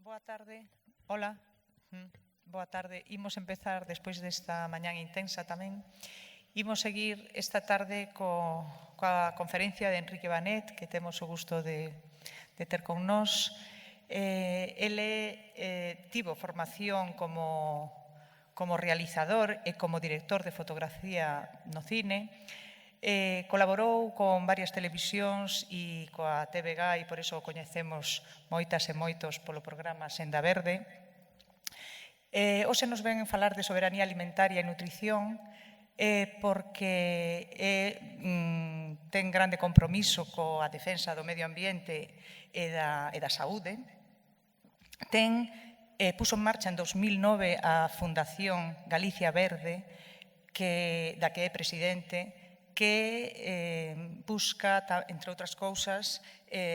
Boa tarde. Hola. Boa tarde. Imos empezar, despois desta mañán intensa tamén, imos seguir esta tarde coa conferencia de Enrique Banet, que temos o gusto de ter con nós. Ele tivo formación como realizador e como director de fotografía no cine. Colaborou con varias televisións e coa TVG e por iso o coñecemos moitas e moitos polo programa Senda Verde. Hoxe nos ven falar de soberanía alimentaria e nutrición porque ten grande compromiso coa defensa do medio ambiente e da saúde. Puso en marcha en 2009 a Fundación Galicia Verde, da que é presidente, que busca, entre outras cousas,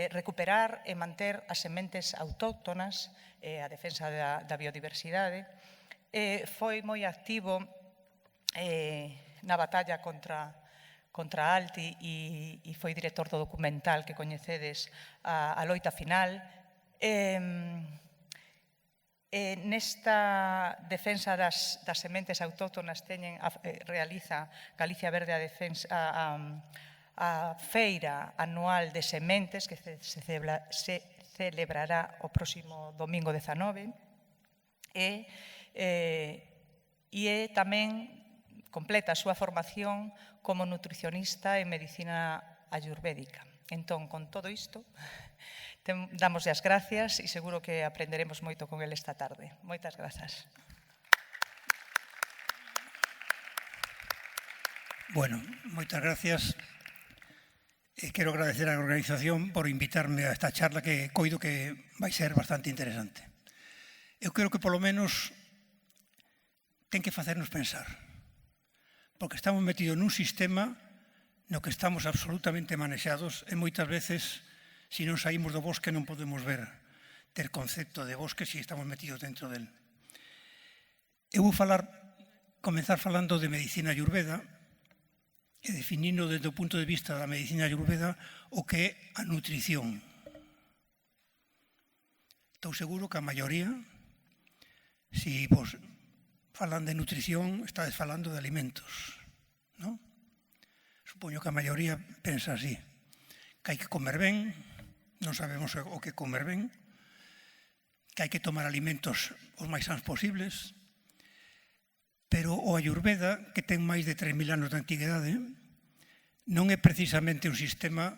recuperar e manter as sementes autóctonas, a defensa da biodiversidade. Foi moi activo na batalla contra Alti e foi director do documental que coñecedes, A loita final. Nesta defensa das sementes autóctonas realiza Galicia Verde a feira anual de sementes que se celebrará o próximo domingo 19 e tamén completa a súa formación como nutricionista en medicina ayurvédica. Entón, con todo isto, damos as gracias e seguro que aprenderemos moito con ele esta tarde. Moitas grazas. Bueno, moitas gracias. Quero agradecer á organización por invitarme a esta charla que coido que vai ser bastante interesante. Eu creo que, polo menos, ten que facernos pensar, porque estamos metidos nun sistema no que estamos absolutamente manexados e moitas veces, se non saímos do bosque, non podemos ter concepto de bosque se estamos metidos dentro del. Eu vou comenzar falando de medicina ayurveda e definindo desde o punto de vista da medicina ayurveda o que é a nutrición. Estou seguro que a maioría, se vos falan de nutrición, estades falando de alimentos, non? Supoño que a maioría pensa así, que hai que comer ben, non sabemos o que comer ben, que hai que tomar alimentos os máis sans posibles, pero o Ayurveda, que ten máis de 3.000 anos de antigüedade, non é precisamente un sistema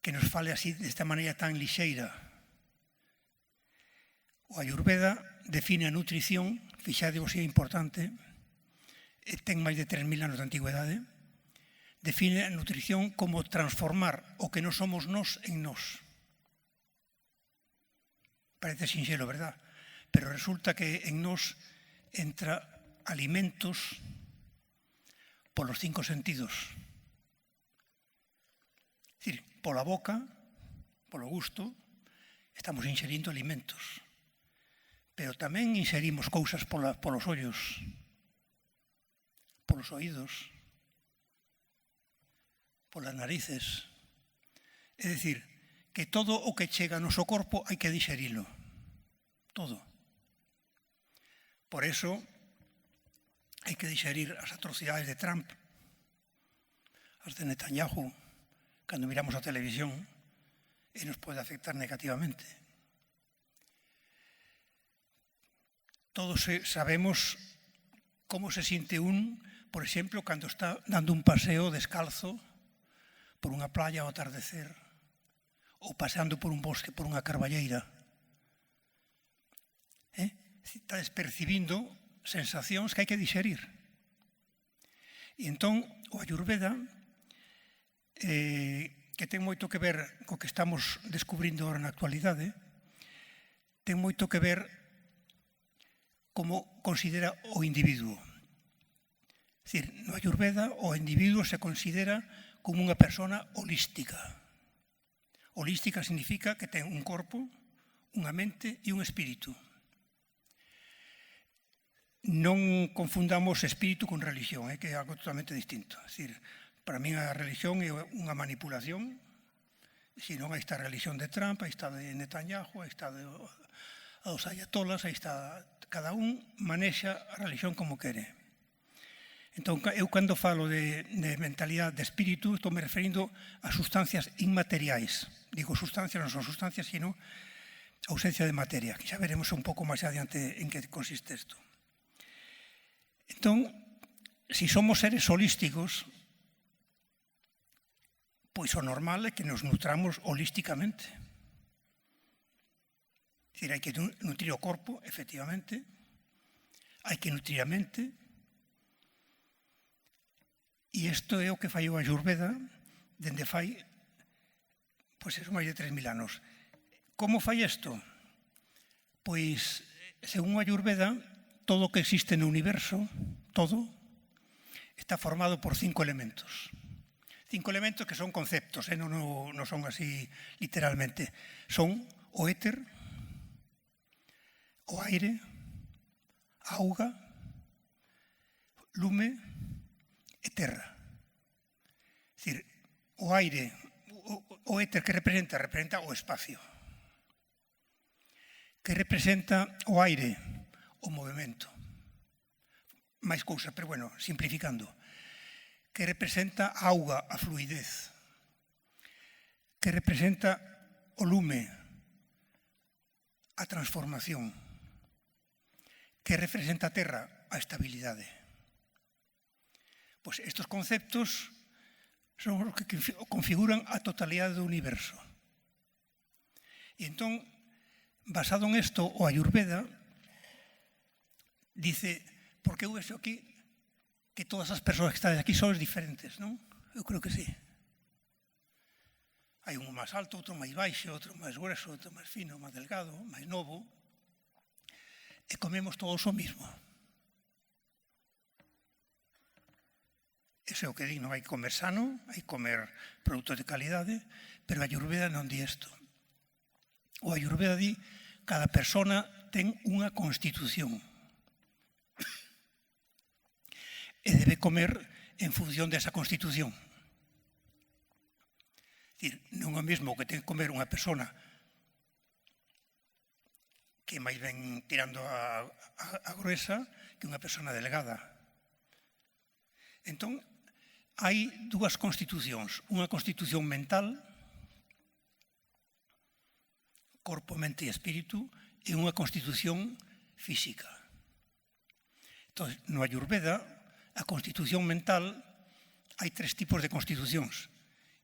que nos fale así desta maneira tan lixeira. O Ayurveda define a nutrición, fixadevos se é importante, ten máis de 3.000 anos de antigüedade, define a nutrición como transformar o que non somos nós en nós. Parece sinxelo, verdad? Pero resulta que en nós entra alimentos polos 5 sentidos. É dicir, pola boca, polo gusto, estamos inxerindo alimentos. Pero tamén inxerimos cousas polos ollos, polos oídos, polas narices. É dicir, que todo o que chega ao noso corpo hai que dixerilo. Todo. Por eso, hai que dixerir as atrocidades de Trump, as de Netanyahu, cando miramos a televisión, e nos pode afectar negativamente. Todos sabemos como se siente por exemplo, cando está dando un paseo descalzo por unha playa ao atardecer ou paseando por un bosque, por unha carballeira. Está percibindo sensacións que hai que dixerir. E entón, o Ayurveda, que ten moito que ver co que estamos descubrindo agora na actualidade, ten moito que ver como considera o individuo. É dicir, no Ayurveda o individuo se considera como unha persona holística. Holística significa que ten un corpo, unha mente e un espírito. Non confundamos espírito con religión, que é algo totalmente distinto. É dicir, para mí a religión é unha manipulación Senón aí está a religión de Trump, aí está de Netanyahu, aí está dos ayatolas, aí está... Cada un manexa a religión como quere. Entón, eu cando falo de mentalidade de espírito, estou me referindo a sustancias inmateriais. Digo sustancias, non son sustancias, sino ausencia de materia, que xa veremos un pouco máis adiante en que consiste isto. Entón, se somos seres holísticos, pois o normal é que nos nutramos holísticamente. É dicir, hai que nutrir o corpo, efectivamente, hai que nutrir a mente, e isto é o que fai o Ayurveda dende fai, pois, máis de 3.000 anos. Como fai isto? Pois, según o Ayurveda, todo o que existe no universo, todo, está formado por 5 elementos. 5 elementos que son conceptos, non son así literalmente. Son o éter, o aire, a auga, lume e terra. É dicir, o aire, o éter que representa o espacio. Que representa o aire, o movimento. Máis cousas, pero bueno, simplificando. Que representa a auga, a fluidez. Que representa o lume, a transformación. Que representa a terra, a estabilidade. Pois estes conceptos son os que configuran a totalidade do universo. E entón, basado en isto, o Ayurveda dice, porque eu vexo aquí que todas as persoas que están aquí son diferentes, non? Eu creo que sí. Hai un máis alto, outro máis baixo, outro máis grueso, outro máis fino, máis delgado, máis novo. E comemos todos o mismo. Ese é o que digo, non hai que comer sano, hai que comer produtos de calidade, pero a Ayurveda non di isto. O Ayurveda di cada persona ten unha constitución e debe comer en función desa constitución. É dicir, non é o mesmo que ten que comer unha persona que máis ben tirando a gruesa que unha persona delgada. Entón, hai dúas constitucións. Unha constitución mental, corpo, mente e espírito, e unha constitución física. Entón, no Ayurveda, a constitución mental, hai 3 tipos de constitucións.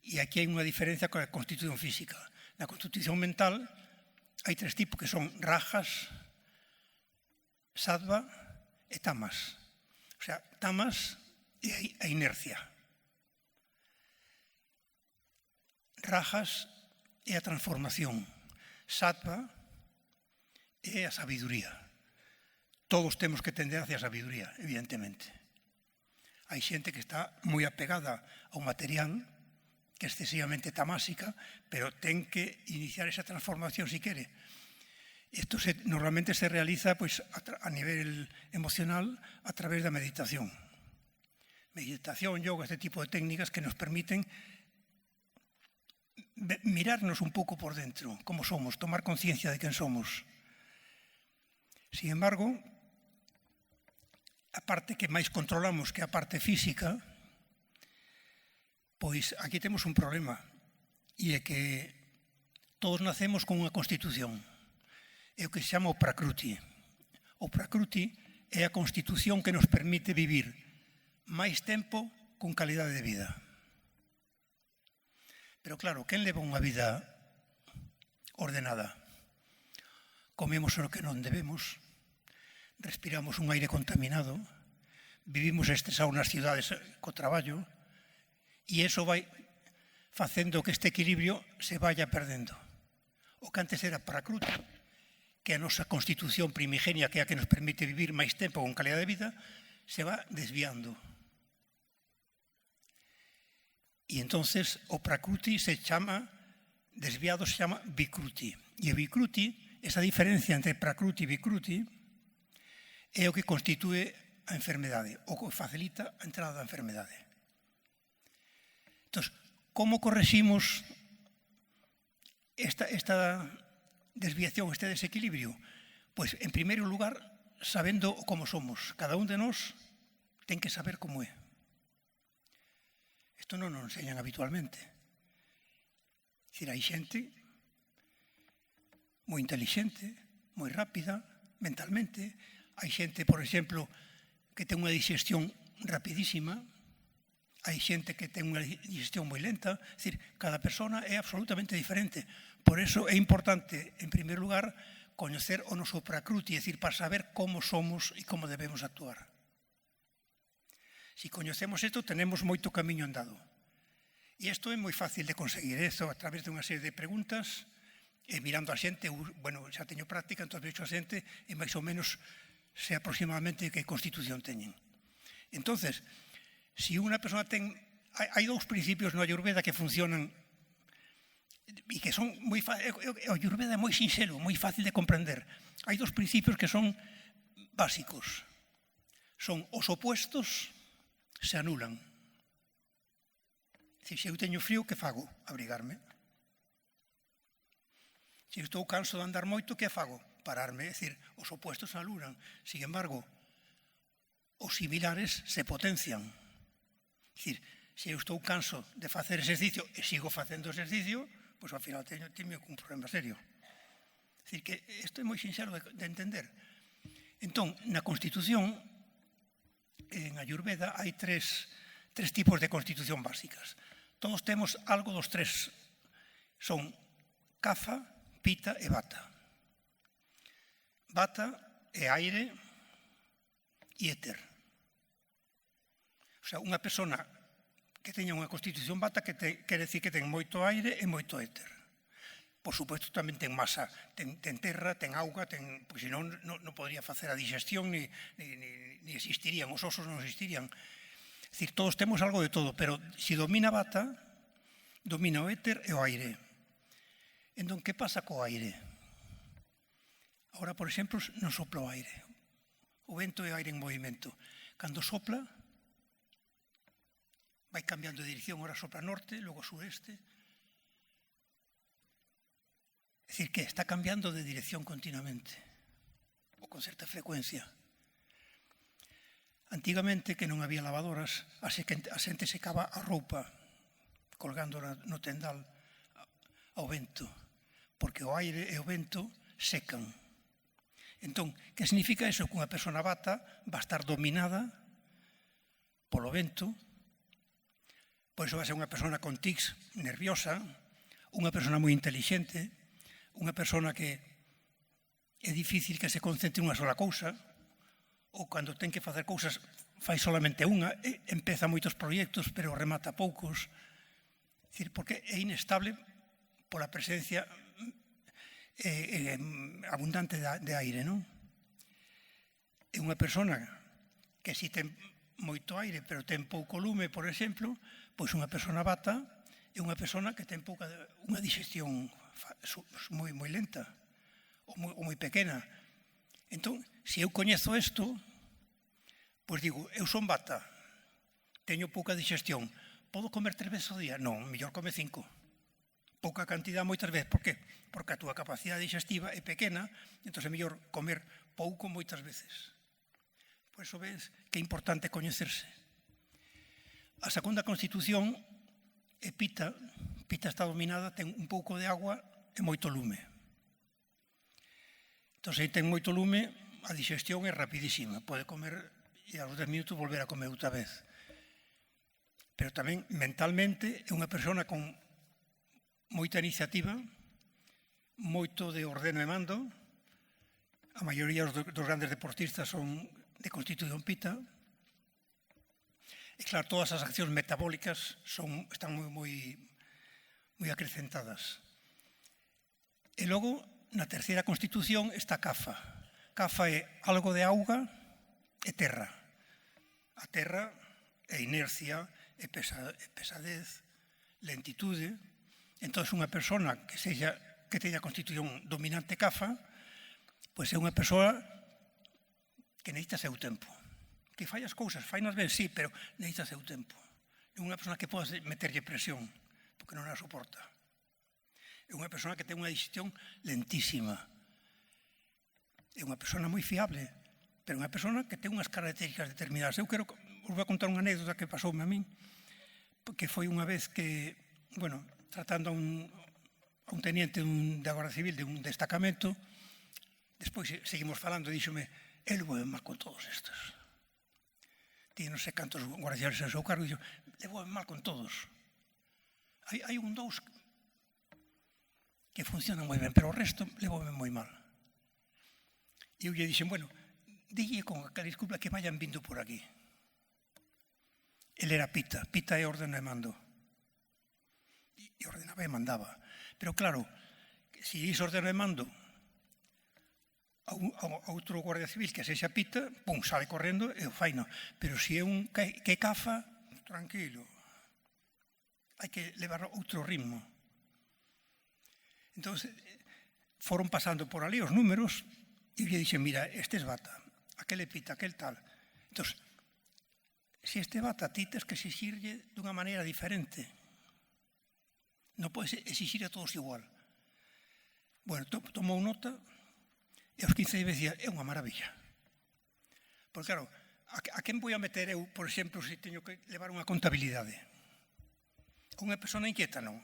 E aquí hai unha diferencia con a constitución física. Na constitución mental, hai 3 tipos que son rajas, sattva e tamas. O sea, tamas é a inercia. Rajas é a transformación. Sattva é a sabiduría. Todos temos que tender hacia a sabiduría, evidentemente. Hai xente que está moi apegada ao material, que é excesivamente tamásica, pero ten que iniciar esa transformación si quere. Isto normalmente se realiza a nivel emocional a través da meditación. Meditación, yoga, este tipo de técnicas que nos permiten mirarnos un pouco por dentro, como somos, tomar conciencia de quen somos. Sin embargo, a parte que máis controlamos, que a parte física, pois aquí temos un problema, e é que todos nacemos con unha constitución. É o que se chama o Prakruti. O Prakruti é a constitución que nos permite vivir máis tempo con calidade de vida. Pero claro, quen leva unha vida ordenada? Comemos o que non debemos, respiramos un aire contaminado, vivimos estresados nas cidades co traballo, e iso vai facendo que este equilibrio se vaya perdendo. O que antes era Prakruti, que é a nosa constitución primigenia, que é a que nos permite vivir máis tempo con calidad de vida, se va desviando. E entonces o Prakruti se chama, desviado se chama Vikruti. E o Vikruti, esa diferencia entre Prakruti e Vikruti, é o que constitúe a enfermedade, o que facilita a entrada da enfermedade. Entón, como correximos esta desviación, este desequilibrio? Pois, en primeiro lugar, sabendo como somos. Cada un de nós ten que saber como é. Isto non nos enseñan habitualmente. É dicir, hai xente moi intelixente, moi rápida, mentalmente. Hai xente, por exemplo, que ten unha digestión rapidísima. Hai xente que ten unha digestión moi lenta. É dicir, cada persona é absolutamente diferente. Por eso é importante, en primeiro lugar, coñecer o noso pracruti, é dicir, para saber como somos e como debemos actuar. Se coñecemos isto, tenemos moito camiño andado. E isto é moi fácil de conseguir, isto a través de unha serie de preguntas, e mirando a xente, bueno, xa teño práctica, entón vexo a xente e máis ou menos sei aproximadamente que constitución teñen. Entonces, se unha persona ten... Hai dous principios no Ayurveda que funcionan e que son moi fácil. O Ayurveda é moi sinxelo, moi fácil de comprender. Hai dous principios que son básicos. Son os opuestos se anulan. Se eu teño frío, que fago? Abrigarme. Se eu estou canso de andar moito, que fago? Pararme. É dicir, os opuestos se anulan. Sin embargo, os similares se potencian. É dicir, se eu estou canso de facer exercicio e sigo facendo exercicio, pois ao final teño un problema serio. É dicir, que isto é moi sinxelo de entender. Entón, na Constitución, en Ayurveda, hai tres tipos de Constitución básicas. Todos temos algo dos tres. Son Kapha, Pitta e Vata. Vata é aire e éter. O sea, unha persona que teña unha constitución Vata quere decir que ten moito aire e moito éter. Por suposto, tamén ten masa, ten terra, ten auga, pois senón non podría facer a digestión ni existirían, os osos non existirían. É dicir, todos temos algo de todo, pero se domina Vata, domina o éter e o aire. Entón, que pasa co aire? Agora, por exemplo, non sopla o aire. O vento é aire en movimento. Cando sopla, vai cambiando de dirección, ora sopra norte, logo sureste. É dicir, que está cambiando de dirección continuamente, ou con certa frecuencia. Antigamente, que non había lavadoras, a xente secaba a roupa colgando no tendal ao vento, porque o aire e o vento secan. Entón, que significa eso? Que unha persona Vata va a estar dominada polo vento, por iso vai ser unha persona con tics nerviosa, unha persona moi intelixente, unha persona que é difícil que se concentre unha sola cousa, ou cando ten que facer cousas fai solamente unha, empeza moitos proxectos, pero remata poucos. É dicir, porque é inestable pola presencia abundante de aire, non? É unha persona que si ten moito aire, pero ten pouco lume, por exemplo, pois unha persona Vata é unha persona que ten unha digestión moi lenta ou moi pequena. Entón, se eu coñezo isto, pois digo, eu son Vata, teño pouca digestión, podo comer 3 veces ao día? Non, mellor come 5. Pouca cantidad moitas veces. Por qué? Porque a túa capacidade digestiva é pequena, entón é mellor comer pouco moitas veces. Por iso ves que é importante coñecerse. A segunda constitución é Pitta. Pitta está dominada, ten un pouco de agua e moito lume. Entón, se ten moito lume, a digestión é rapidísima. Pode comer e aos 10 minutos volver a comer outra vez. Pero tamén mentalmente é unha persona con moita iniciativa, moito de ordeno e mando. A maioría dos grandes deportistas son de constitución Pitta. E claro, todas as accións metabólicas están moi acrecentadas. E logo, na terceira constitución está Kapha. Kapha é algo de auga e terra. A terra é inercia, é pesadez, lentitude. Entón, unha persona que teña constitución dominante Kapha, pois é unha persoa que necesita seu tempo. Que fai as cousas, fainas ben, sí, pero necesita seu tempo. É unha persona que pode meterlle presión, porque non a soporta. É unha persona que ten unha digestión lentísima. É unha persona moi fiable, pero unha persona que ten unhas características determinadas. Eu vos vou contar unha anécdota que pasoume a min, que foi unha vez que, bueno, tratando a un teniente da Guardia Civil de un destacamento, despois seguimos falando e díxome, el vou mal con todos estes. Tiene non sei cantos guardias civiles en seu cargo, e dixo, le vou mal con todos. Hai un dous que funcionan moi ben, pero o resto le vou moi mal. E eu lle dixen, bueno, dille con aquela disculpa que vayan vindo por aquí. Ele era Pita. Pita é orden e mando. E ordenaba e mandaba. Pero claro, se dis orden e mando a outro guardia civil que sexa Pita, pum, sale correndo e o faino. Pero se é un que cafa, tranquilo. Hai que levar outro ritmo. Entón, foron pasando por ali os números e eu lle dixen, mira, este es Bata, aquel é Pita, aquel tal. Entón, se este Bata ti tes que exixirlle dunha maneira diferente. Non podes exixir a todos igual. Bueno, tomou nota e aos 15 días decía, é unha maravilla. Porque claro, a quen vou a meter eu, por exemplo, se teño que levar unha contabilidade? A unha persona inquieta, non.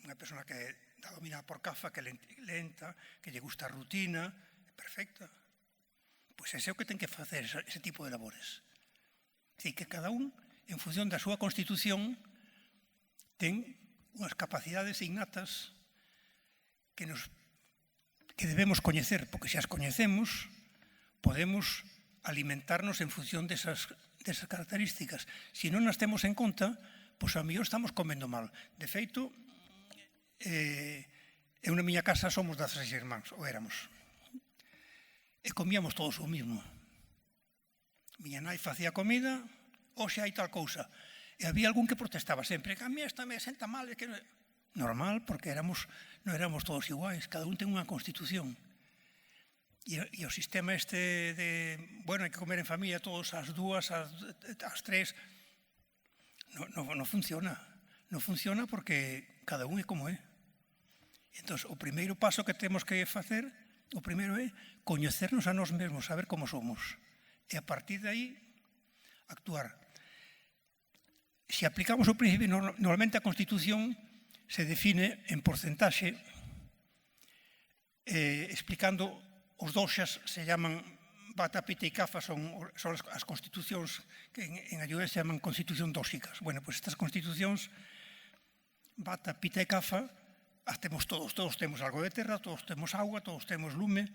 Unha persona que está dominada por CAFA, que é lenta, que lle gusta a rutina, é perfecta. Pois ese é o que ten que facer ese tipo de labores. É que cada un, en función da súa constitución, ten unhas capacidades innatas que debemos coñecer, porque se as coñecemos, podemos alimentarnos en función desas características. Se non as temos en conta, pois a mellor estamos comendo mal. De feito, eu na miña casa somos 16 irmáns, ou éramos. E comíamos todos o mismo. Miña nai facía comida, hoxe hai tal cousa. E había algún que protestaba sempre, que a mí esta me senta mal. Normal, porque non éramos todos iguais, cada un ten unha constitución. E o sistema este de, bueno, hai que comer en familia todos ás 2, ás 3, non funciona. Non funciona porque cada un é como é. Entón, o primeiro paso que temos que facer, o primeiro é coñecernos a nós mesmos, saber como somos. E a partir de aí, actuar. Se aplicamos o principio, normalmente a Constitución se define en porcentaxe, explicando os doxas se llaman Bata, Pita e Cafa, son as constitucións que en ayuda se llaman constitución dóxicas. Bueno, pois estas constitucións, Bata, Pita e Cafa, as temos todos temos algo de terra, todos temos auga, todos temos lume,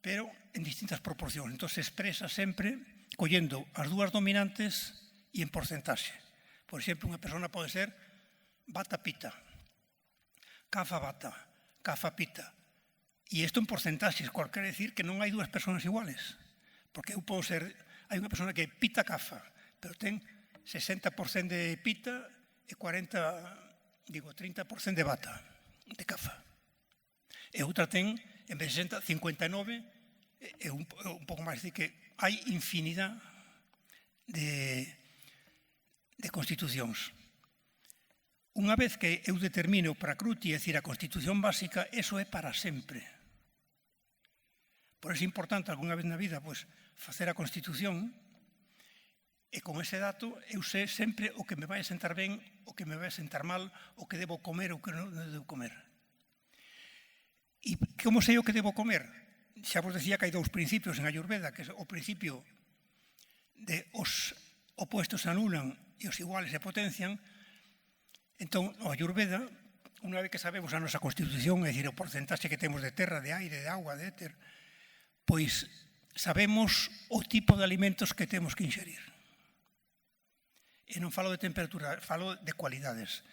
pero en distintas proporcións. Entón se expresa sempre collendo as dúas dominantes e en porcentaxe. Por exemplo, unha persona pode ser Bata, Pita, Cafa, Bata, Cafa, Pita. E isto en porcentaxes, cual quere decir que non hai dúas persoas iguales. Porque eu podo ser, hai unha persona que é Pita, Cafa, pero ten 60% de Pita e 30% de Bata, de Cafa. E outra ten, en vez de 60, 59, e un pouco máis, decir que hai infinidad de constitucións. Unha vez que eu determino para Cruti, é dicir, a Constitución básica, eso é para sempre. Por eso é importante, algunha vez na vida, facer a Constitución e con ese dato eu sei sempre o que me vai a sentar ben, o que me vai a sentar mal, o que debo comer, o que non debo comer. E como sei o que debo comer? Xa vos decía que hai dous principios en Ayurveda, que é o principio de os opuestos se anulan e os iguales se potencian. Entón, o Ayurveda, unha vez que sabemos a nosa constitución, é dicir, o porcentaxe que temos de terra, de aire, de agua, de éter, pois sabemos o tipo de alimentos que temos que inxerir. E non falo de temperatura, falo de cualidades.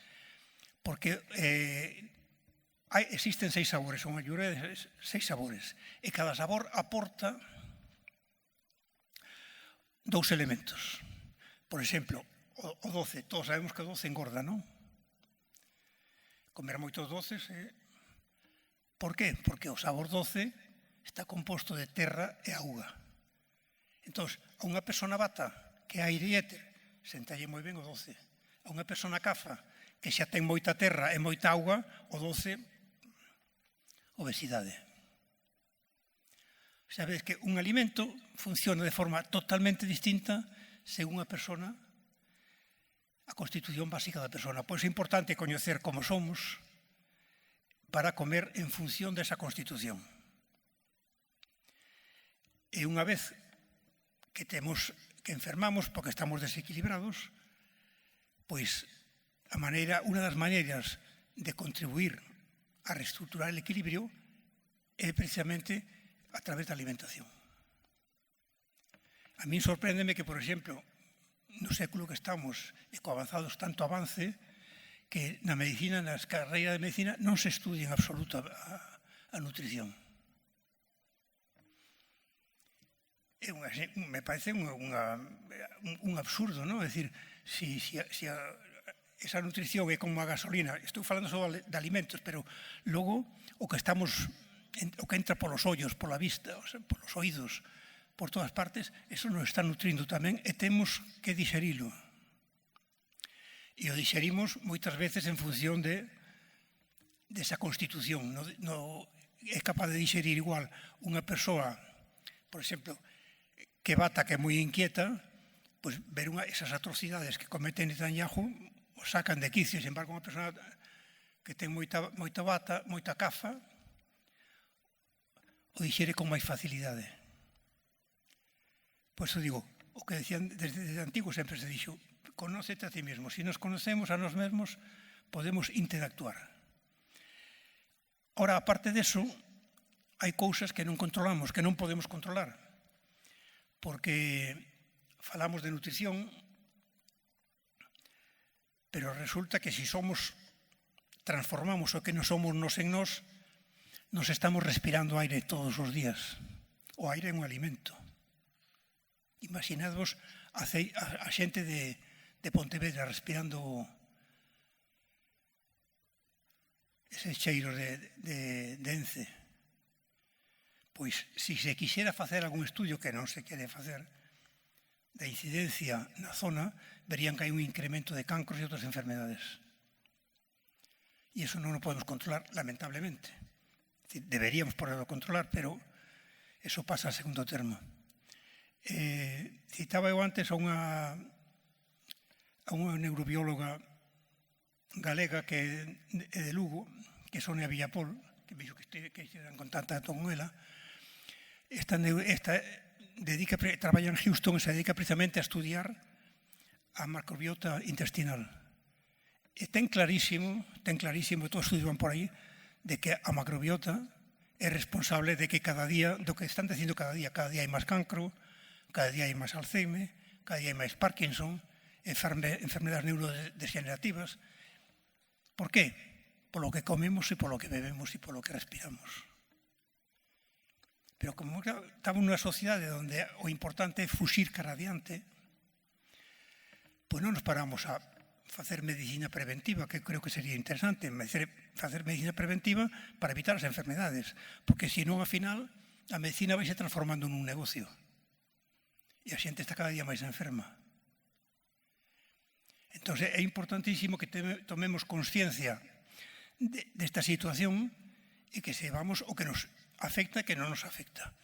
Porque existen 6 sabores, son Ayurveda, 6 sabores, e cada sabor aporta 2 elementos. Por exemplo, o doce, todos sabemos que o doce engorda, non? Comer moitos doces. Por qué? Porque o sabor doce está composto de terra e auga. Entón, a unha persona Bata que é aire e éter, sentalle moi ben o doce. A unha persona Cafa que xa ten moita terra e moita auga, o 12, obesidade. Sabedes que un alimento funciona de forma totalmente distinta según a persona, a constitución básica da persona. Pois é importante coñecer como somos para comer en función desa constitución. E unha vez que enfermamos porque estamos desequilibrados, pois unha das maneiras de contribuir a reestructurar el equilibrio é precisamente a través da alimentación. A min sorpréndeme que, por exemplo, no século que estamos e co avanzados tanto avance que na medicina, nas carreiras de medicina, non se estudia en absoluto a nutrición. Me parece un absurdo, non? É dicir, si esa nutrición é como a gasolina, estou falando só de alimentos, pero logo o que entra polos ollos, pola vista, polos oídos, por todas partes, eso nos está nutrindo tamén e temos que digerilo. E o digerimos moitas veces en función desa constitución. É capaz de digerir igual unha persoa, por exemplo, que bata, que é moi inquieta, pois ver esas atrocidades que comete Netanyahu o sacan de quicio. Sin embargo, unha persoa que ten moita bata, moita cafa, o dixere con máis facilidade. Por iso digo, o que decían desde antigo sempre se dixo, conócete a ti mesmo. Si nos conocemos a nós mesmos, podemos interactuar. Ora, aparte deso, hai cousas que non controlamos, que non podemos controlar, porque falamos de nutrición, pero resulta que si transformamos o que non somos nos en nós, nos estamos respirando aire todos os días. O aire é un alimento. Imaginadvos a xente de Pontevedra respirando ese cheiro de ence. Pois, se se quixera facer algún estudio, que non se quere facer, da incidencia na zona, verían que hai un incremento de cancros e outras enfermedades. E iso non o podemos controlar, lamentablemente. Deberíamos poderlo controlar, pero eso pasa a segundo termo. Citaba eu antes a unha neurobióloga galega que é de Lugo, que é Sonia Villapol, que vexo que estiveran en contacto con ela. Traballa en Houston e se dedica precisamente a estudiar a macrobiota intestinal. E ten clarísimo, todos os estudios van por aí, de que a macrobiota é responsable de que cada día, do que están dicindo cada día hai máis cancro, cada día hai máis Alzheimer, cada día hai máis Parkinson, enfermedades neurodegenerativas. Por qué? Polo que comemos e polo que bebemos e polo que respiramos. Pero como estamos nunha sociedade onde o importante é fuxir cara adiante, pois non nos paramos a facer medicina preventiva, que creo que sería interesante, facer medicina preventiva para evitar as enfermedades, porque senón, ao final, a medicina vai se transformando nun negocio e a xente está cada día máis enferma. Entón, é importantísimo que tomemos consciencia desta situación e que sepamos o que nos afecta e que non nos afecta.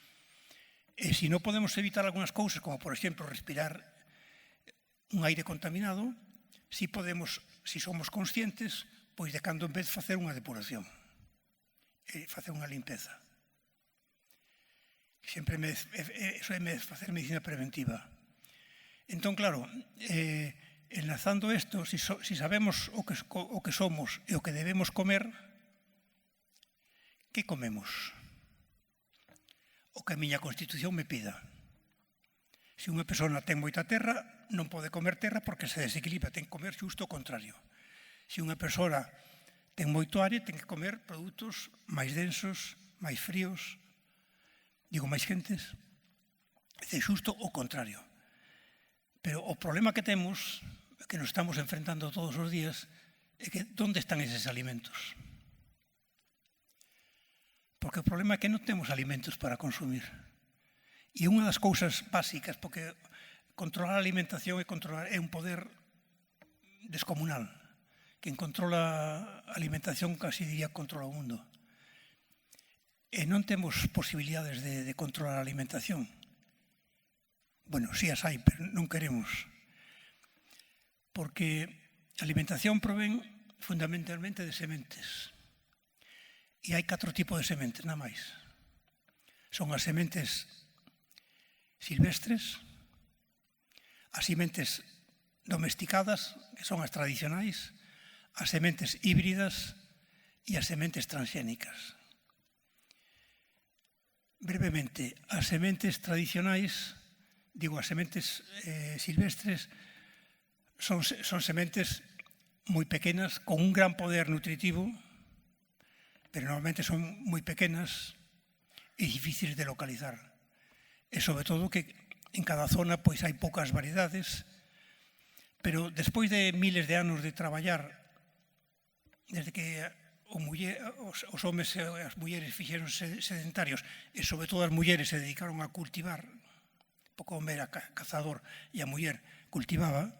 E se non podemos evitar algunhas cousas, como, por exemplo, respirar un aire contaminado, si somos conscientes, pois de cando en vez facer unha depuración, facer unha limpeza. Sempre eso é facer medicina preventiva. Entón, claro, enlazando isto, si sabemos o que somos e o que debemos comer, que comemos? O que a miña Constitución me pida. Se unha persona ten moita terra, non pode comer terra porque se desequilibra, ten que comer xusto o contrario. Se unha persoa ten moito aire, ten que comer produtos máis densos, máis fríos, máis quentes, é xusto o contrario. Pero o problema que temos, que nos estamos enfrentando todos os días, é que onde están eses alimentos? Porque o problema é que non temos alimentos para consumir. E unha das cousas básicas, porque controlar a alimentación é un poder descomunal. quen controla a alimentación casi diría controla o mundo. E non temos posibilidades de controlar a alimentación. Bueno, sí as hai, pero non queremos. Porque a alimentación provén fundamentalmente de sementes. E hai 4 tipos de sementes, nada máis. Son as sementes silvestres, as sementes domesticadas, que son as tradicionais, as sementes híbridas e as sementes transxénicas. Brevemente, as sementes tradicionais, digo, as sementes silvestres, son sementes moi pequenas, con un gran poder nutritivo, pero normalmente son moi pequenas e difíciles de localizar. E sobre todo que en cada zona pois hai poucas variedades, pero despois de miles de anos de traballar, desde que os homes e as mulleres fixeron sedentarios, e sobre todo as mulleres se dedicaron a cultivar, porque o home era cazador e a muller cultivaba,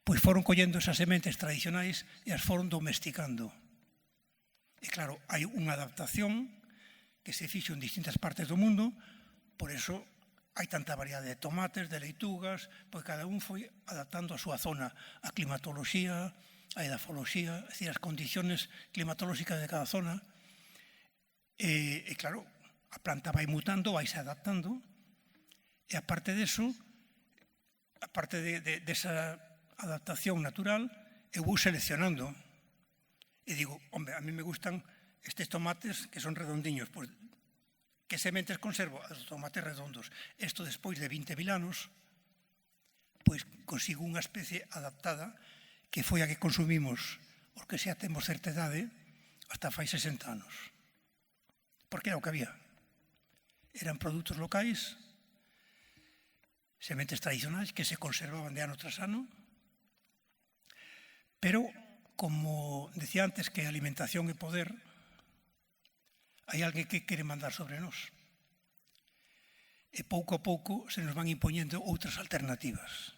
pois foron collendo esas sementes tradicionais e as foron domesticando. E claro, hai unha adaptación que se fixo en distintas partes do mundo, por eso hai tanta variedade de tomates, de leitugas, pois cada un foi adaptando a súa zona, a climatoloxía, a edafoloxía, é dicir, as condiciones climatolóxicas de cada zona. E claro, a planta vai mutando, vai se adaptando, e aparte deso, aparte desa adaptación natural, eu vou seleccionando. E digo, hombre, a mí me gustan estes tomates que son redondiños. Pois, que sementes conservo? Os tomates redondos. Isto despois de 20.000 anos, pois consigo unha especie adaptada que foi a que consumimos os que xa temos certa idade hasta fai 60 anos. Porque era o que había. Eran produtos locais, sementes tradicionais que se conservaban de ano tras ano, pero como decía antes que a alimentación é poder, hai alguén que quere mandar sobre nós. E pouco a pouco se nos van impoñendo outras alternativas.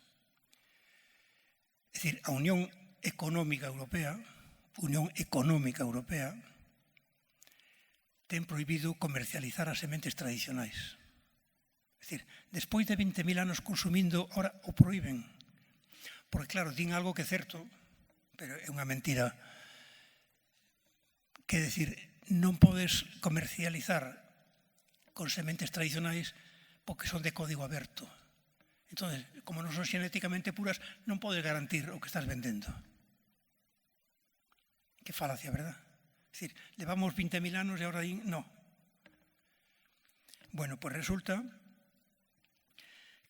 É dicir, a Unión Económica Europea ten prohibido comercializar as sementes tradicionais. É dicir, despois de 20.000 anos consumindo, ahora o prohíben. Porque claro, din algo que é certo, pero é unha mentira, que decir, non podes comercializar con sementes tradicionais porque son de código aberto. Entón, como non son xenéticamente puras, non podes garantir o que estás vendendo. Que falacia, verdad? É dicir, levamos 20.000 anos e agora din, no. Bueno, pois resulta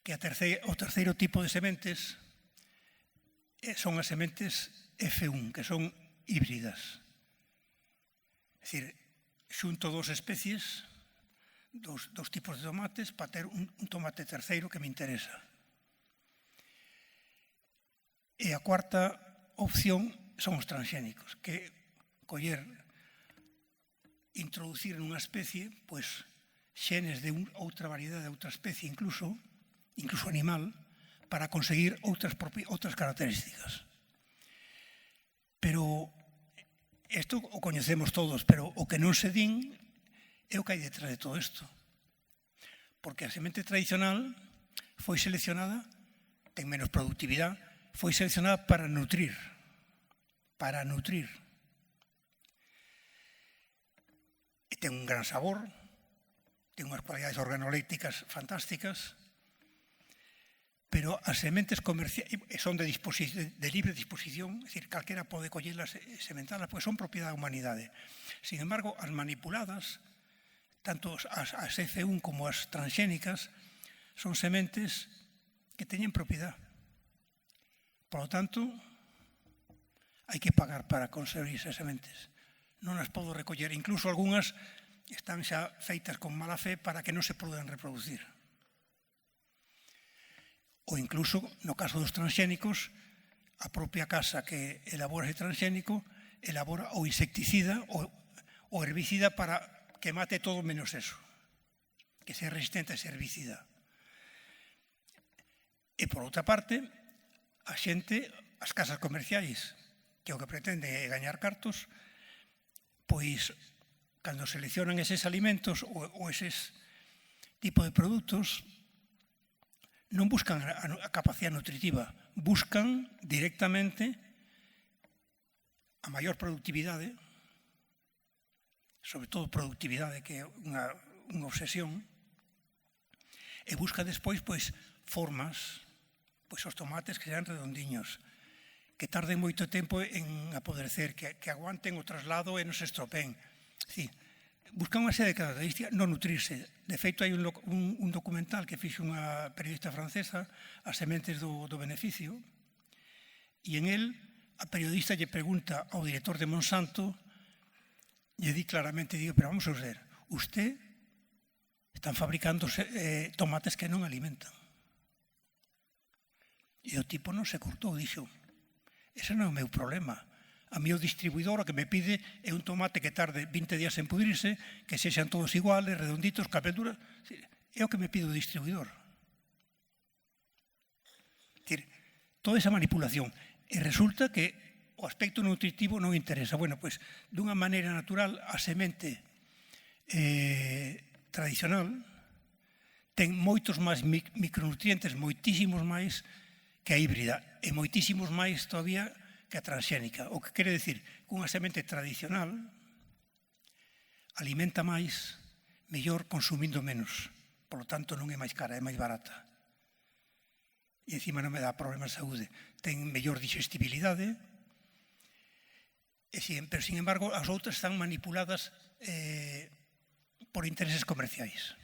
que o terceiro tipo de sementes son as sementes F1, que son híbridas. É dicir, xunto dos especies, dos tipos de tomates, para ter un tomate terceiro que me interesa. E a cuarta opción son os transxénicos, que introducir nunha especie, pois, xenes de outra variedade, de outra especie, incluso animal, para conseguir outras características. Pero isto o coñecemos todos, pero o que non se din é o que hai detrás de todo isto. Porque a semente tradicional foi seleccionada, ten menos productividade, foi seleccionada para nutrir. E ten un gran sabor, ten unhas cualidades organolécticas fantásticas, pero as sementes comerciais son de libre disposición, é dicir, calquera pode collelas e sementalas, porque son propiedade da humanidade. Sin embargo, as manipuladas, tanto as F1 como as transxénicas, son sementes que teñen propiedade. Por lo tanto, hai que pagar para conseguir esas sementes. Non as podo recoller. Incluso algunhas están xa feitas con mala fe para que non se poden reproducir. Ou incluso, no caso dos transxénicos, a propia casa que elabora ese transxénico elabora o insecticida o herbicida para que mate todo menos eso, que sea resistente a ese herbicida. E, por outra parte, a xente, as casas comerciais, que que o que pretende é gañar cartos, pois, cando seleccionan eses alimentos ou eses tipo de produtos, non buscan a capacidade nutritiva, buscan directamente a maior productividade, sobre todo productividade, que é unha obsesión, e busca despois formas, os tomates que sean redondiños, que tarden moito tempo en apodrecer, que aguanten o traslado e non se estropeen. Buscan unha serie de características, non nutrirse. De feito, hai un documental que fixe unha periodista francesa, As sementes do beneficio, e en el a periodista lle pregunta ao director de Monsanto, lle di claramente, pero vamos a ver, usted están fabricando tomates que non alimentan. E o tipo non se cortou, dixo, ese non é o meu problema. A mi o distribuidor o que me pide é un tomate que tarde 20 días en pudrirse, que sexan todos iguales, redonditos, capenduras. É o que me pide o distribuidor. Toda esa manipulación. E resulta que o aspecto nutritivo non interesa. Bueno, pois, dunha maneira natural, a semente tradicional ten moitos máis micronutrientes, moitísimos máis que a híbrida, e moitísimos máis todavía que a transxénica. O que quere decir que unha semente tradicional alimenta máis, mellor consumindo menos. Por lo tanto, non é máis cara, é máis barata. E encima non me dá problemas de saúde. Ten mellor digestibilidade, pero, sin embargo, as outras están manipuladas por intereses comerciais.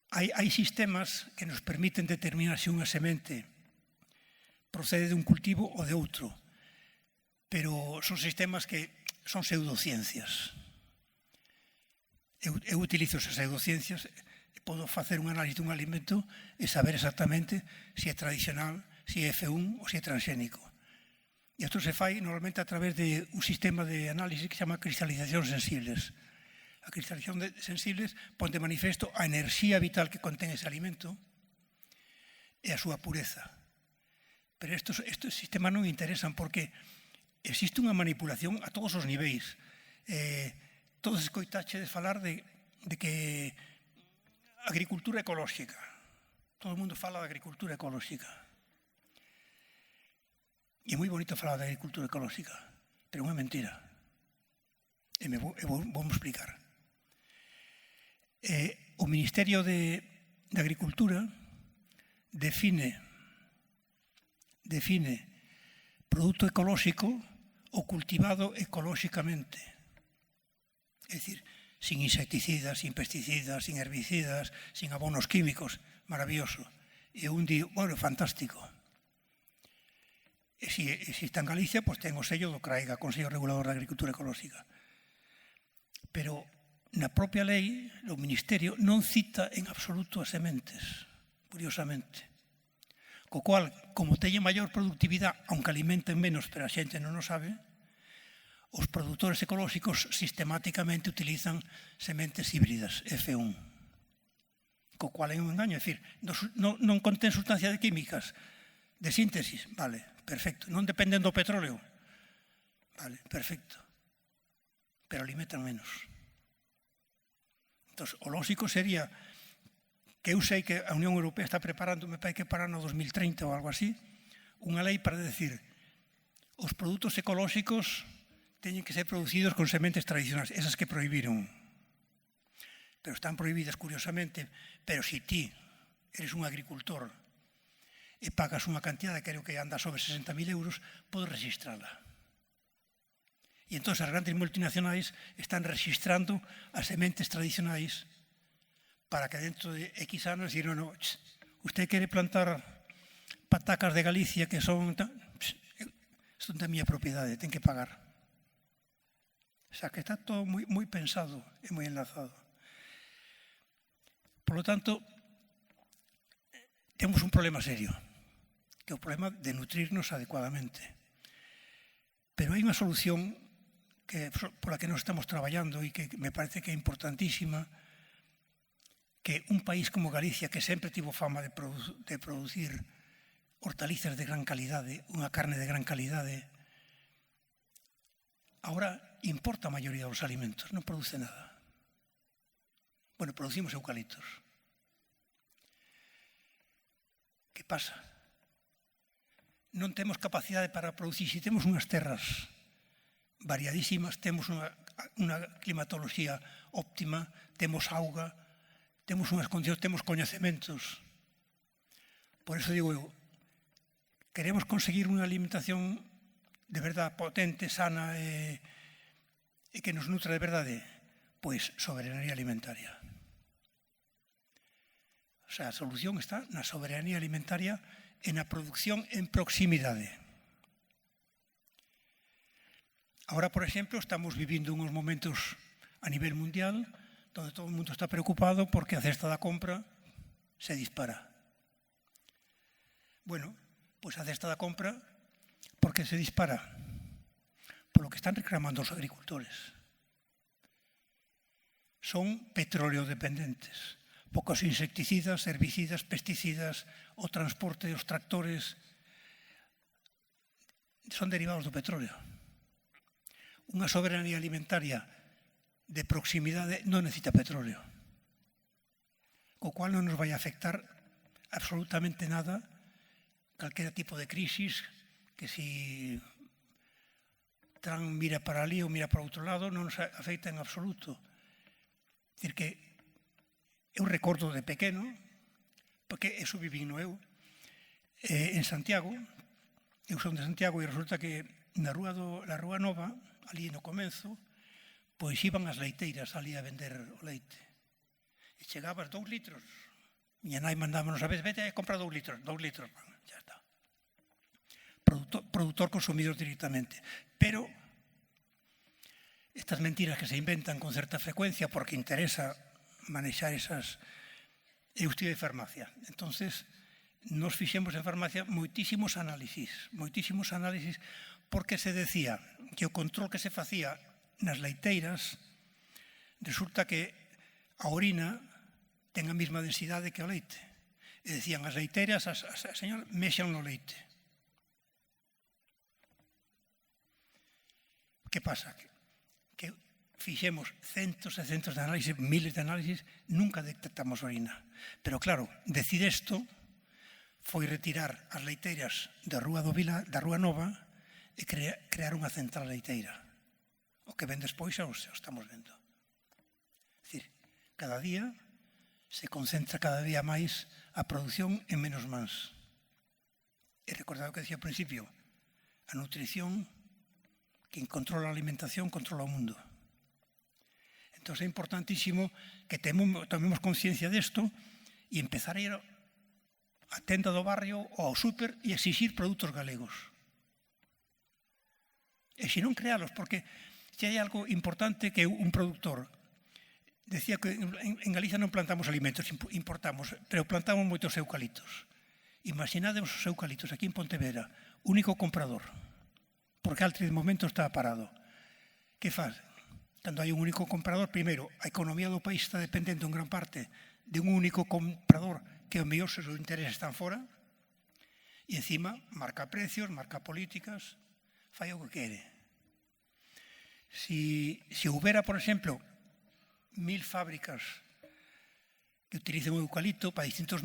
Hai sistemas que nos permiten determinar se unha semente procede dun cultivo ou de outro, pero son sistemas que son pseudociencias. Eu utilizo esas pseudociencias e podo facer un análisis dun alimento e saber exactamente se é tradicional, se é F1 ou se é transxénico. E isto se fai normalmente a través de un sistema de análisis que se chama cristalización sensibles. A cristalización sensibles pon de manifesto a enerxía vital que contén ese alimento e a súa pureza. Pero estes sistemas non interesan porque existe unha manipulación a todos os niveis. Todos escoitaches falar de que agricultura ecolóxica. Todo o mundo fala de agricultura ecolóxica. E é moi bonito falar de agricultura ecolóxica, pero é unha mentira. E vou explicar. O Ministerio de Agricultura define produto ecolóxico o cultivado ecolóxicamente. É dicir, sin insecticidas, sin pesticidas, sin herbicidas, sin abonos químicos. Maravilloso. E un di, bueno, fantástico. E se está en Galicia, pois ten o sello do CRAIGA, Consello Regulador da Agricultura Ecolóxica. Pero na propia lei, o Ministerio non cita en absoluto as sementes, curiosamente. Co cual, como teñen maior productividade, aunque alimenten menos, pero a xente non o sabe, os produtores ecolóxicos sistemáticamente utilizan sementes híbridas, F1. Co cual é un engaño, é dicir, non contén sustancias químicas de síntesis, vale, perfecto. Non dependen do petróleo, vale, perfecto. Pero alimentan menos. Entón, o lógico sería que eu sei que a Unión Europea está preparando, me parece que para no 2030 ou algo así, unha lei para decir os produtos ecolóxicos teñen que ser producidos con sementes tradicionais, esas que prohibiron. Pero están prohibidas, curiosamente, pero se ti eres un agricultor e pagas unha cantidade, creo que anda sobre 60.000 euros, podes registrala. E entón as grandes multinacionais están registrando as sementes tradicionais para que dentro de X anos digan, no, usted quere plantar patacas de Galicia que son... Isto é da miña propiedade, ten que pagar. O sea, que está todo moi pensado e moi enlazado. Por lo tanto, temos un problema serio, que é o problema de nutrirnos adecuadamente. Pero hai unha solución por la que nos estamos traballando e que me parece que é importantísima, que un país como Galicia, que sempre tivo fama de producir hortalizas de gran calidade, unha carne de gran calidade. Ahora importa a maioría dos alimentos, non produce nada. Bueno, producimos eucaliptos. Que pasa? Non temos capacidade para producir. Se temos unhas terras variadísimas, temos unha climatoloxía óptima, temos auga, temos unhas condicións, temos coñecementos. Por eso digo eu, queremos conseguir unha alimentación de verdade potente, sana e que nos nutra de verdade? Pois soberanía alimentaria. O sea, a solución está na soberanía alimentaria e na produción en proximidade. Ahora, por exemplo, estamos vivindo uns momentos a nivel mundial donde todo o mundo está preocupado porque a cesta da compra se dispara. Bueno, pois a cesta da compra, por que se dispara? Polo que están reclamando os agricultores. Son petróleo dependentes. Pocos insecticidas, herbicidas, pesticidas, o transporte, os tractores, son derivados do petróleo. Unha soberanía alimentaria de proximidade non necesita petróleo, co cual non nos vai a afectar absolutamente nada calquera tipo de crisis, que si Trump mira para ali ou mira para outro lado non nos afecta en absoluto. É dicir, que eu recordo de pequeno, porque eso vivín no eu, en Santiago, eu son de Santiago e resulta que na Rúa Nova, ali no comenzo, pois iban as leiteiras ali a vender o leite. E chegabas 2 litros. Miña nai mandámonos a vez, vete a comprar 2 litros, ya está. Produtor consumidor directamente. Pero estas mentiras que se inventan con certa frecuencia porque interesa manexar esas... Eu estive de farmacia. Entonces, nos fixemos en farmacia moitísimos análisis, porque se decía que o control que se facía nas leiteiras resulta que a orina ten a mesma densidade que o leite. E decían, as leiteiras, as señoras, mexan no leite. Que pasa? Que fixemos centos e centos de análisis, miles de análisis, nunca detectamos orina. Pero claro, decir isto foi retirar as leiteiras da Rúa Nova e crear unha central leiteira. O que ven despois xa o estamos vendo. É dicir, cada día se concentra cada día máis a produción en menos mans. E recordado o que decía ao principio, a nutrición, quen controla a alimentación, controla o mundo. Entón é importantísimo que tomemos conciencia desto e empezar a ir á tenda do barrio ou ao súper e exixir produtos galegos. E se non crealos, porque se hai algo importante que un produtor decía que en Galicia non plantamos alimentos, importamos, pero plantamos moitos eucaliptos. Imaginademos os eucaliptos aquí en Pontevedra, único comprador, porque Altri de momento está parado. Que faz? Cando hai un único comprador, primeiro, a economía do país está dependendo en gran parte de un único comprador que o mellor se os intereses están fora, e encima marca precios, marca políticas, fai o que quere. Si houbera, por exemplo, 1000 fábricas que utilicen o eucalipto para distintas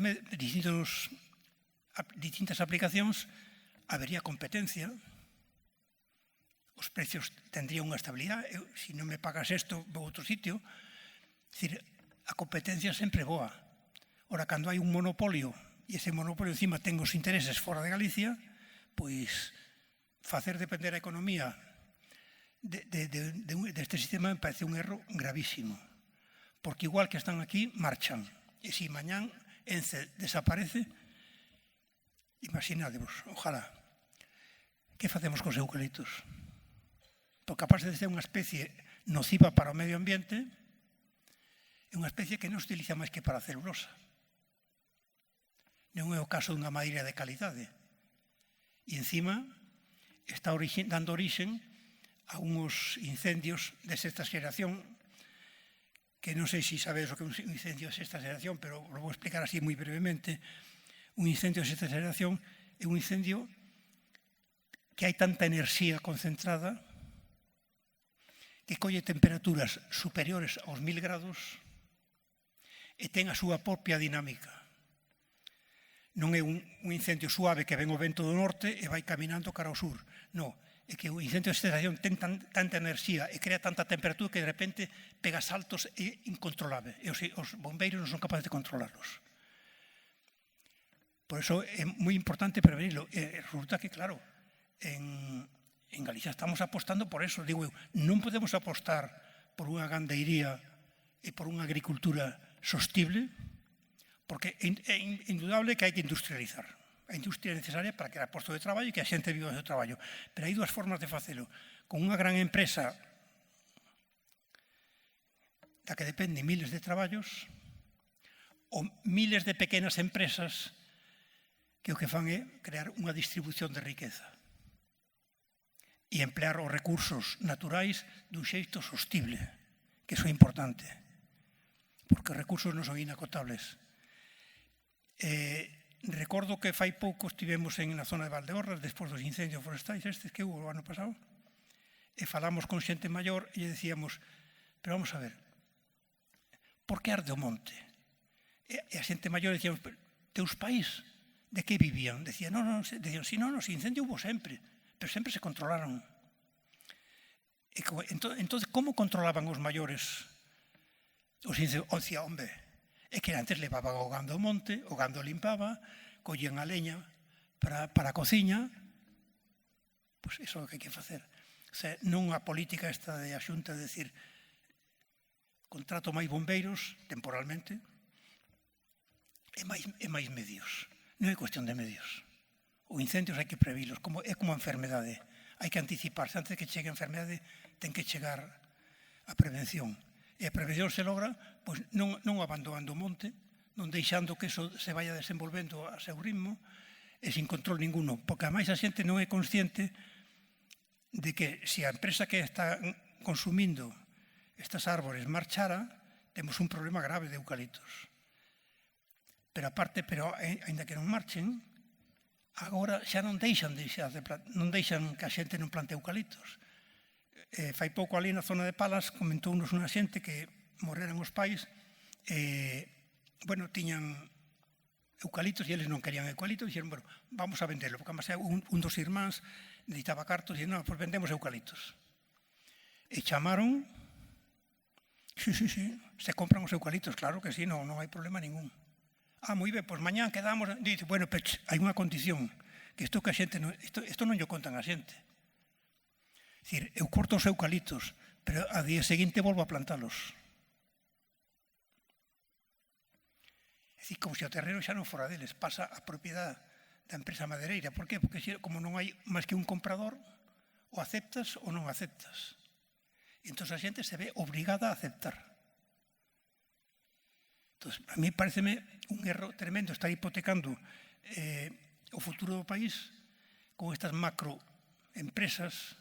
aplicacións, habería competencia, os precios tendrían unha estabilidade, se non me pagas isto, vou a outro sitio. É dicir, a competencia sempre boa. Ora, cando hai un monopolio, e ese monopolio encima ten os intereses fora de Galicia, pois facer depender a economía deste sistema me parece un erro gravísimo. Porque igual que están aquí, marchan. E se mañán Ence desaparece, imaginadevos, ojalá. Que facemos cos eucaliptos? Porque aparte de ser unha especie nociva para o medio ambiente, é unha especie que non se utiliza máis que para a celulosa. Non é o caso dunha madeira de calidade. E encima está dando orixen a uns incendios de sexta xeración, que non sei se sabedes o que é un incendio de sexta xeración, pero lo vou explicar así moi brevemente. Un incendio de sexta xeración é un incendio que hai tanta enerxía concentrada que colle temperaturas superiores aos 1000 grados e ten a súa propia dinámica. Non é un incendio suave que ven o vento do norte e vai caminando cara ao sur. Non, é que o incendio de estación ten tanta enerxía e crea tanta temperatura que de repente pega saltos e incontrolable. E os bombeiros non son capaces de controlarlos. Por eso é moi importante prevenirlo. E resulta que, claro, en Galicia estamos apostando por eso. Digo eu, non podemos apostar por unha gandeiría e por unha agricultura sostible, porque é indudable que hai que industrializar. A industria é necesaria para crear postos de traballo e que a xente viva do seu traballo. Pero hai dúas formas de facelo. Con unha gran empresa da que depende miles de traballos ou miles de pequenas empresas que o que fan é crear unha distribución de riqueza e emplear os recursos naturais dun xeito sostible, que iso é importante, porque os recursos non son inacotables. Recordo que fai pouco estivemos na zona de Valdeorras despois dos incendios forestais estes que hubo o ano pasado e falamos con xente maior e lle decíamos, pero vamos a ver, por que arde o monte? E a xente maior decíamos, teus pais de que vivían? Decían, decían, si non, os incendios hubo sempre, pero sempre se controlaron. Entón, como controlaban os maiores os incendios? O decía, hombre, é que antes levaban o gando ao monte, o gando limpaba, collían a leña para a cociña, pois iso é o que hai que facer. O sea, non a política esta de a Xunta de decir contrato máis bombeiros temporalmente e máis medios. Non é cuestión de medios. Os incendios hai que previlos, é como a enfermedade. Hai que anticiparse. Antes de que chegue a enfermedade, ten que chegar a prevención. E a prevención se logra pois, non abandonando o monte, non deixando que eso se vaya desenvolvendo a seu ritmo e sin control ninguno. Porque, ademais, a xente non é consciente de que se a empresa que está consumindo estas árbores marchara, temos un problema grave de eucaliptos. Pero aparte, ainda que non marchen, agora xa non deixan que a xente non plante eucaliptos. Fai pouco ali na zona de Palas comentounos unha xente que morreran os pais tiñan eucaliptos e eles non querían eucaliptos e dixeron, vamos a venderlo, porque además un dos irmáns necesitaba cartos e dixeron, pois vendemos eucaliptos. E chamaron, sí, se compran os eucaliptos, claro que sí, non hai problema ningún. Moi ben, pois mañán quedamos, dice, hai unha condición, que isto non lle contan a xente. É dicir, eu corto os eucaliptos, pero a día seguinte volvo a plantalos. É dicir, como se o terreno xa non fora deles, pasa a propiedade da empresa madereira. Por qué? Porque como non hai máis que un comprador, o aceptas ou non aceptas. E entón a xente se ve obrigada a aceptar. Entón, a mí pareceme un erro tremendo estar hipotecando o futuro do país con estas macroempresas,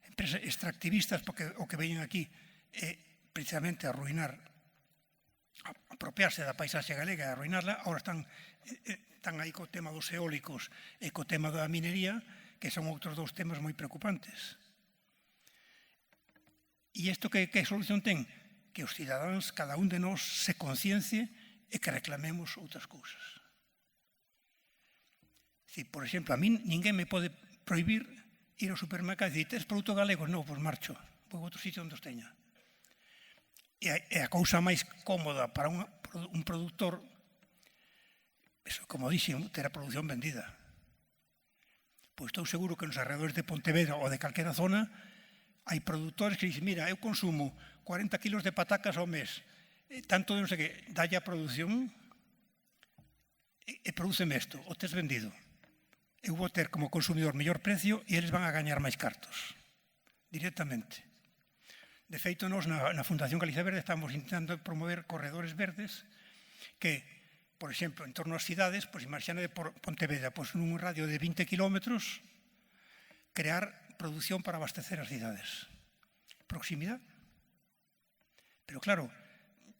empresas extractivistas, porque o que veñen aquí é precisamente arruinar, apropiarse da paisaxe galega e arruinarla. Ahora están aí co tema dos eólicos e co tema da minería, que son outros dous temas moi preocupantes. E isto que solución ten? Que os cidadáns, cada un de nós, se conciencie e que reclamemos outras cousas. Por exemplo, a mí ninguén me pode prohibir ir ao supermercado e dicir, tes produto galego? Non, pois marcho, vou a outro sitio onde os teña. E a cousa máis cómoda para un produtor, eso, como dixen, ter a produción vendida. Pois estou seguro que nos arredores de Pontevedra ou de calquera zona hai produtores que dicen, mira, eu consumo 40 kilos de patacas ao mes, tanto de non sei que, dalle a produción e produceme isto, o tes vendido. Eu vou ter como consumidor mellor precio e eles van a gañar máis cartos, directamente. De feito, nós na Fundación Galicia Verde estamos intentando promover corredores verdes que, por exemplo, en torno ás cidades, pois imagina de Pontevedra, pois nun radio de 20 kilómetros, crear produción para abastecer as cidades. Proximidade. Pero claro,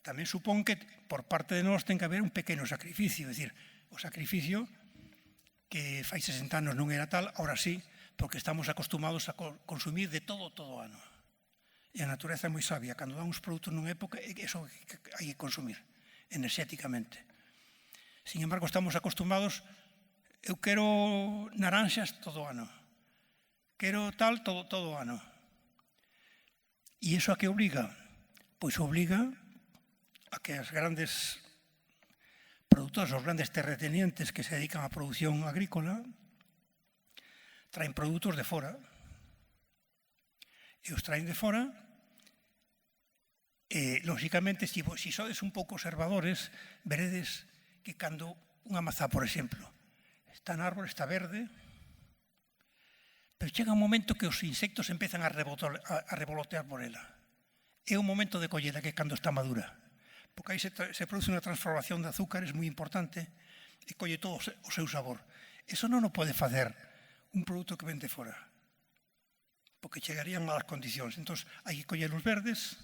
tamén supón que por parte de nós ten que haber un pequeno sacrificio, é dicir, o sacrificio que fai 60 anos non era tal, ahora sí, porque estamos acostumados a consumir de todo o ano. E a natureza é moi sabia. Cando dá uns produtos nunha época, eso hai que consumir enerxéticamente. Sin embargo, estamos acostumados, eu quero naranxas todo o ano. Quero tal todo o ano. E iso a que obriga? Pois obriga a que as grandes produtores, os grandes terratenientes que se dedican á produción agrícola, traen produtos de fora. E os traen de fora e, lóxicamente, se sodes un pouco observadores, veredes que cando unha mazá, por exemplo, está na árbore, está verde, pero chega un momento que os insectos empezan a revolotear por ela. É o momento de collera, que é cando está madura, porque aí se produce unha transformación de azúcares moi importante e colle todo o seu sabor. Eso non o pode facer un produto que vende fora, porque chegarían malas condicións. Entón, hai que coller os verdes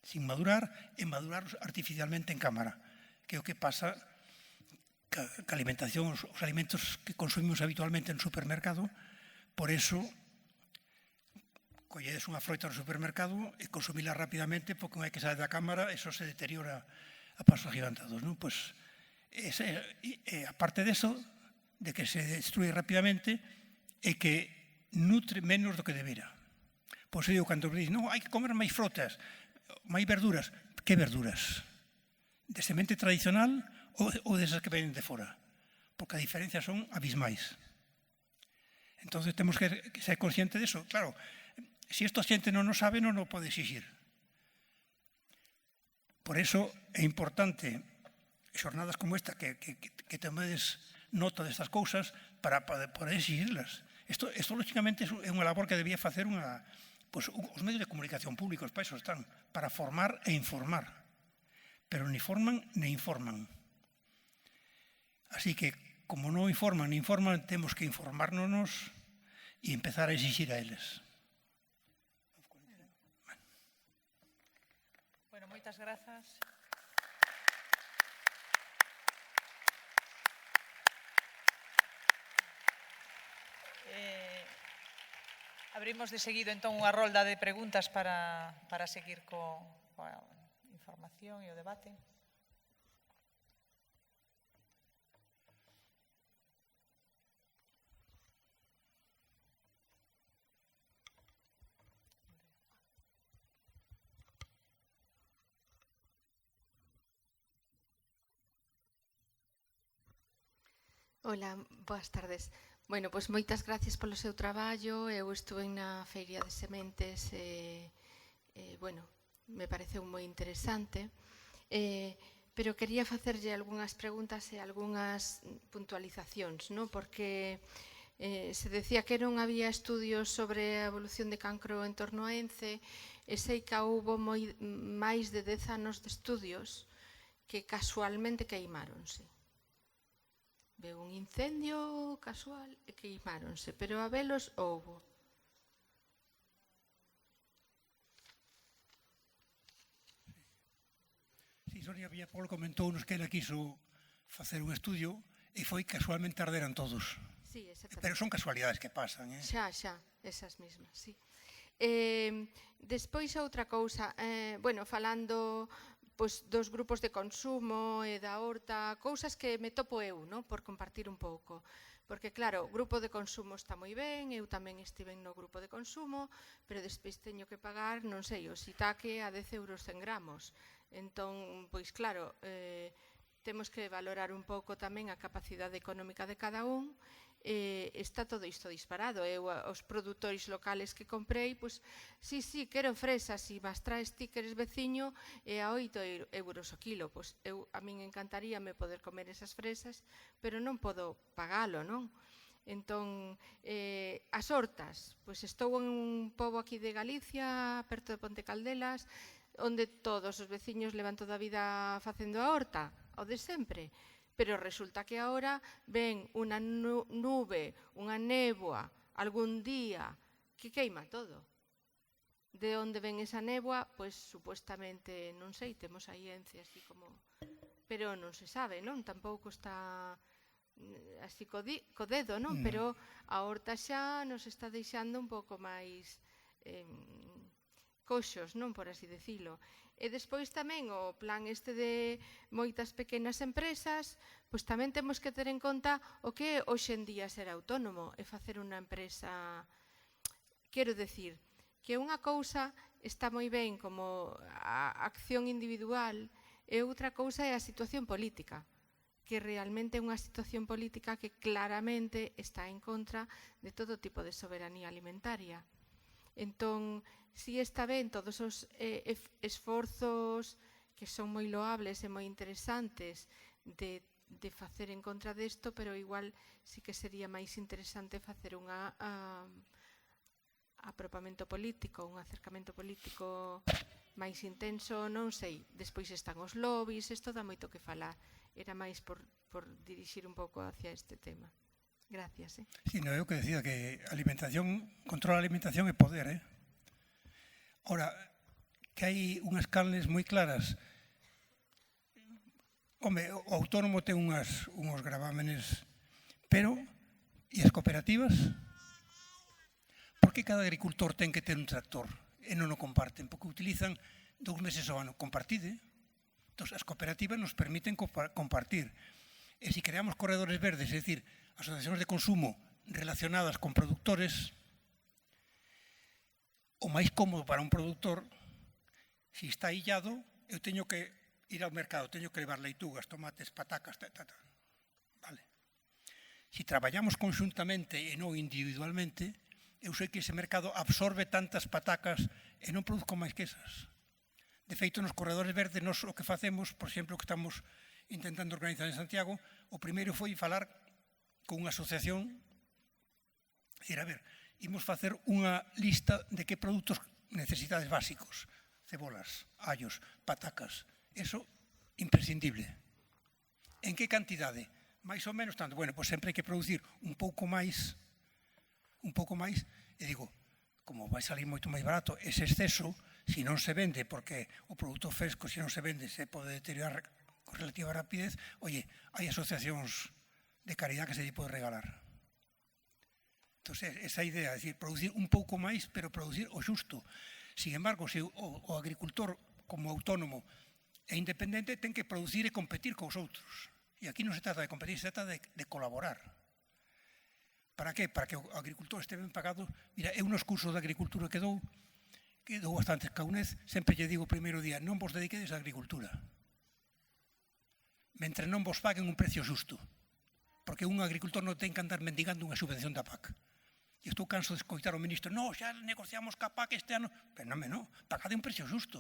sin madurar e madurarlos artificialmente en cámara, que é o que pasa ca alimentación, os alimentos que consumimos habitualmente en supermercado. Por eso, colledes unha froita no supermercado e consumila rapidamente, porque non hai que sair da cámara, eso se deteriora a pasos agigantados. Pois, aparte deso, de que se destrue rapidamente, é que nutre menos do que debera. Pois eu, cando me dicen, non, hai que comer máis frotas, máis verduras. Que verduras? De semente tradicional ou desas que venen de fora? Porque a diferencia son abismais. Entón, temos que ser conscientes disso. Claro, se isto a xente non o sabe, non o pode exigir. Por iso é importante xornadas como esta, que tomedes nota destas cousas para poder exigirlas. Isto, lógicamente, é unha labor que debía facer os medios de comunicación públicos, para iso están, para formar e informar. Pero ni forman ni informan. Así que, como non informan ni informan, temos que informárnos e empezar a exigir a eles. Bueno, moitas grazas. Abrimos de seguido, entón, unha rolda de preguntas para seguir coa información e o debate. Ola, boas tardes. Bueno, pois moitas gracias polo seu traballo. Eu estuve na Feira de Sementes bueno, me pareceu moi interesante. Pero quería facerlle algunhas preguntas e algunhas puntualizacións, non? Porque se decía que non había estudios sobre a evolución de cancro en torno a Ence, e sei que houbo máis de 10 anos de estudios que casualmente queimáronse. Veu un incendio casual e queimáronse, pero a velos houbo. Si, Sonia Villapol comentounos que ela quiso facer un estudio e foi casualmente arderan todos. Sí, exactamente. Pero son casualidades que pasan, Xa, esas mismas, sí. Despois outra cousa, bueno, falando dos grupos de consumo e da horta, cousas que me topo eu, por compartir un pouco. Porque, claro, o grupo de consumo está moi ben, eu tamén estiven no grupo de consumo, pero despois teño que pagar, non sei, o shiitake a 10 euros 100 gramos. Entón, pois claro, temos que valorar un pouco tamén a capacidade económica de cada un. Está todo isto disparado. Eu, os produtores locales que comprei, pois, sí, quero fresas, e vas traes ti que eres veciño, e a 8 euros o kilo. Pois a min encantaríame poder comer esas fresas, pero non podo pagalo, non? Entón, as hortas, pois estou en un pobo aquí de Galicia, perto de Ponte Caldelas, onde todos os veciños levan toda a vida facendo a horta, o de sempre. Pero resulta que agora ven unha nube, unha néboa, algún día, que queima todo. De onde ven esa néboa, pois, supuestamente, non sei, temos aí Ence así como... Pero non se sabe, non? Tampouco está así co dedo, non? Pero a horta xa nos está deixando un pouco máis coxos, non, por así decilo. E despois tamén o plan este de moitas pequenas empresas, pois tamén temos que ter en conta o que é hoxe en día ser autónomo e facer unha empresa. Quero decir, que unha cousa está moi ben como a acción individual e outra cousa é a situación política, que realmente é unha situación política que claramente está en contra de todo tipo de soberanía alimentaria. Entón, si está ben todos os esforzos que son moi loables e moi interesantes de facer en contra desto, pero igual sí que sería máis interesante facer un apropamento político, un acercamento político máis intenso, non sei. Despois están os lobbies, isto dá moito que falar. Era máis por dirixir un pouco hacia este tema. Gracias. Sí, no, eu que decía que alimentación, controla a alimentación é poder, Ora, que hai unhas canles moi claras. Home, o autónomo ten uns gravámenes, pero e as cooperativas? Por que cada agricultor ten que ter un tractor e non o comparten? Porque utilizan 2 meses ao ano. Compartide. Entón, as cooperativas nos permiten compartir. E se creamos corredores verdes, é dicir, asociacións de consumo relacionadas con productores, o máis cómodo para un produtor, se está illado, eu teño que ir ao mercado, teño que levar leitugas, tomates, patacas, vale. Se traballamos conxuntamente e non individualmente, eu sei que ese mercado absorbe tantas patacas e non produzco máis que esas. De feito, nos corredores verdes, nos o que facemos, por exemplo, que estamos intentando organizar en Santiago, o primeiro foi falar con unha asociación, dicir, a ver, imos facer unha lista de que produtos necesitades básicos, cebolas, allos, patacas, eso imprescindible. En que cantidade? Mais ou menos tanto. Bueno, pois sempre hai que producir un pouco máis, e digo, como vai salir moito máis barato, ese exceso, se non se vende, porque o produto fresco, se non se vende, se pode deteriorar con relativa rapidez, oye, hai asociacións de caridade que se lle pode regalar. Entón, esa idea, é dicir, producir un pouco máis, pero producir o xusto. Sin embargo, se o agricultor como autónomo é independente, ten que producir e competir cos outros. E aquí non se trata de competir, se trata de colaborar. Para que? Para que o agricultor este ben pagado. Mira, eu nos cursos de agricultura que dou bastante caunez, sempre lle digo o primeiro día, non vos dediquedes á agricultura. Mentre non vos paguen un precio xusto. Porque un agricultor non ten que andar mendigando unha subvención da PAC. E estou canso de escoitar ao ministro, no, xa negociamos ca PAC este ano. Pero non, pagade un precio xusto.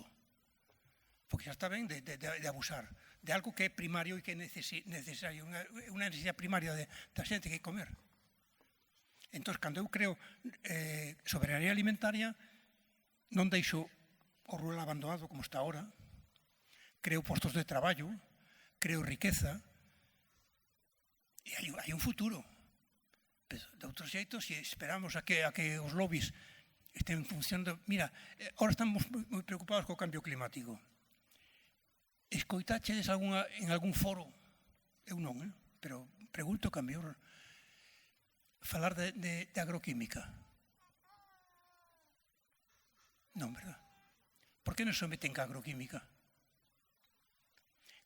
Porque xa está ben de abusar de algo que é primario e que é necesario, unha necesidade primaria da xente que hai que comer. Entón, cando eu creo soberanía alimentaria, non deixo o rural abandonado como está ahora, creo postos de traballo, creo riqueza, e hai un futuro. De outro xeito, se esperamos a que os lobbies estén funcionando... Mira, ahora estamos moi preocupados co cambio climático. Escoitachedes en algún foro, eu non, pero pregunto cambio, falar de agroquímica. Non, verdad? Por que non se meten ca agroquímica?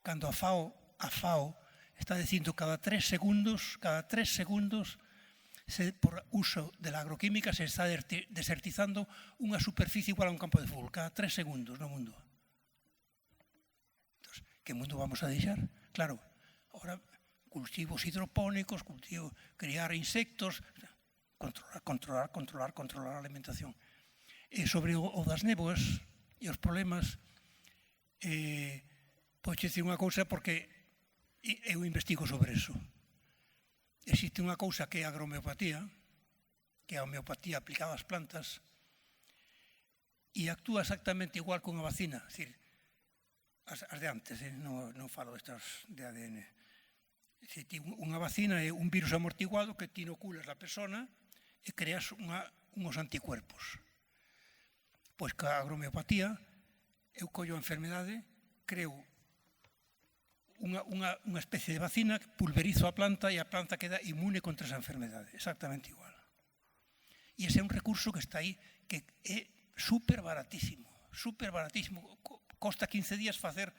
Cando a FAO está dicindo cada 3 segundos, por uso de la agroquímica se está desertizando unha superficie igual a un campo de fútbol, cada 3 segundos no mundo. Entón, que mundo vamos a deixar? Claro, ahora cultivos hidropónicos, criar insectos, controlar a alimentación. E sobre o das néboas e os problemas, pois dicir unha cousa porque eu investigo sobre eso. Existe unha cousa que é a agromeopatía, que é a homeopatía aplicada ás plantas, e actúa exactamente igual que unha vacina, é dicir, as de antes, non falo destas de ADN. Unha vacina é un virus amortiguado que ti inoculas a persona e creas uns anticuerpos. Pois ca agromeopatía, eu collo a enfermedade, creo unha especie de vacina, pulverizo a planta e a planta queda inmune contra esa enfermedade, exactamente igual. E ese é un recurso que está aí, que é super baratísimo, costa 15 días facer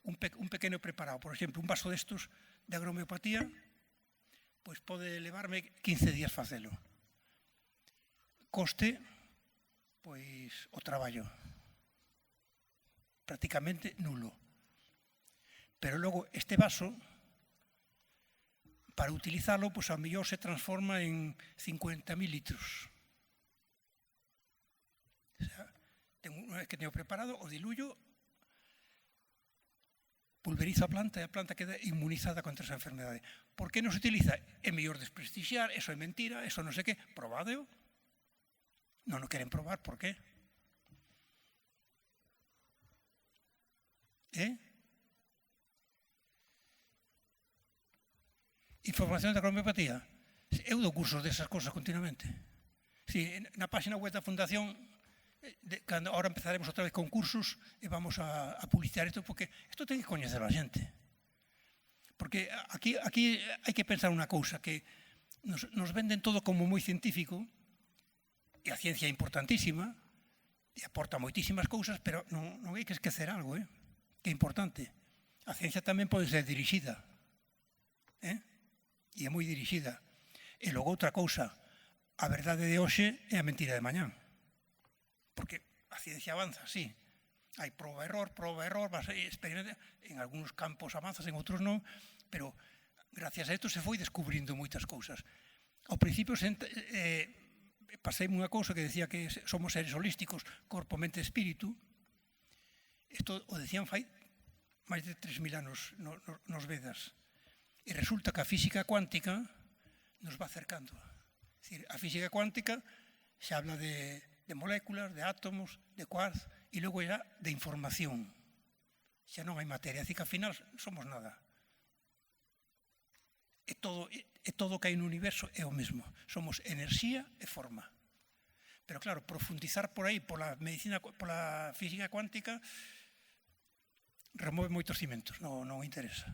un pequeno preparado. Por exemplo, un vaso destos de agromeopatía, pois pode levarme 15 días facelo. Coste, pois, o traballo prácticamente nulo. Pero logo este vaso, para utilizalo, pois ao mellor se transforma en 50.000 litros. O sea, unha vez que teño preparado, o diluyo, pulverizo a planta e a planta queda inmunizada contra esa enfermedade. Por que non se utiliza? É mellor desprestixiar, eso é mentira, eso non sei que, probádeo. Non o queren probar, por qué? Información da homeopatía. Eu dou cursos desas cosas continuamente. Sí, na página web da Fundación, cando ahora empezaremos outra vez con cursos e vamos a publicitar isto, porque isto ten que coñecer a xente. Porque aquí hai que pensar unha cousa, que nos venden todo como moi científico, e a ciencia é importantísima, e aporta moitísimas cousas, pero non hai que esquecer algo, que é importante. A ciencia tamén pode ser dirixida, e é moi dirixida. E logo outra cousa, a verdade de hoxe é a mentira de mañán. Porque a ciencia avanza, sí. Hai prova-error, experimenta, en algúns campos avanzas, en outros non, pero gracias a isto se foi descubrindo moitas cousas. Ao principio paseime unha cousa que decía que somos seres holísticos, corpo, mente, espírito. Isto o decían fai máis de 3.000 anos nos Vedas. E resulta que a física cuántica nos va acercando. É dicir, a física cuántica xa habla de moléculas, de átomos, de quarks, e logo xa de información. Xa non hai materia, é dicir, que ao final somos nada. E todo o que hai no universo é o mesmo. Somos enerxía e forma. Pero claro, profundizar por aí, pola medicina, pola física cuántica, remove moitos cimentos, non interesa.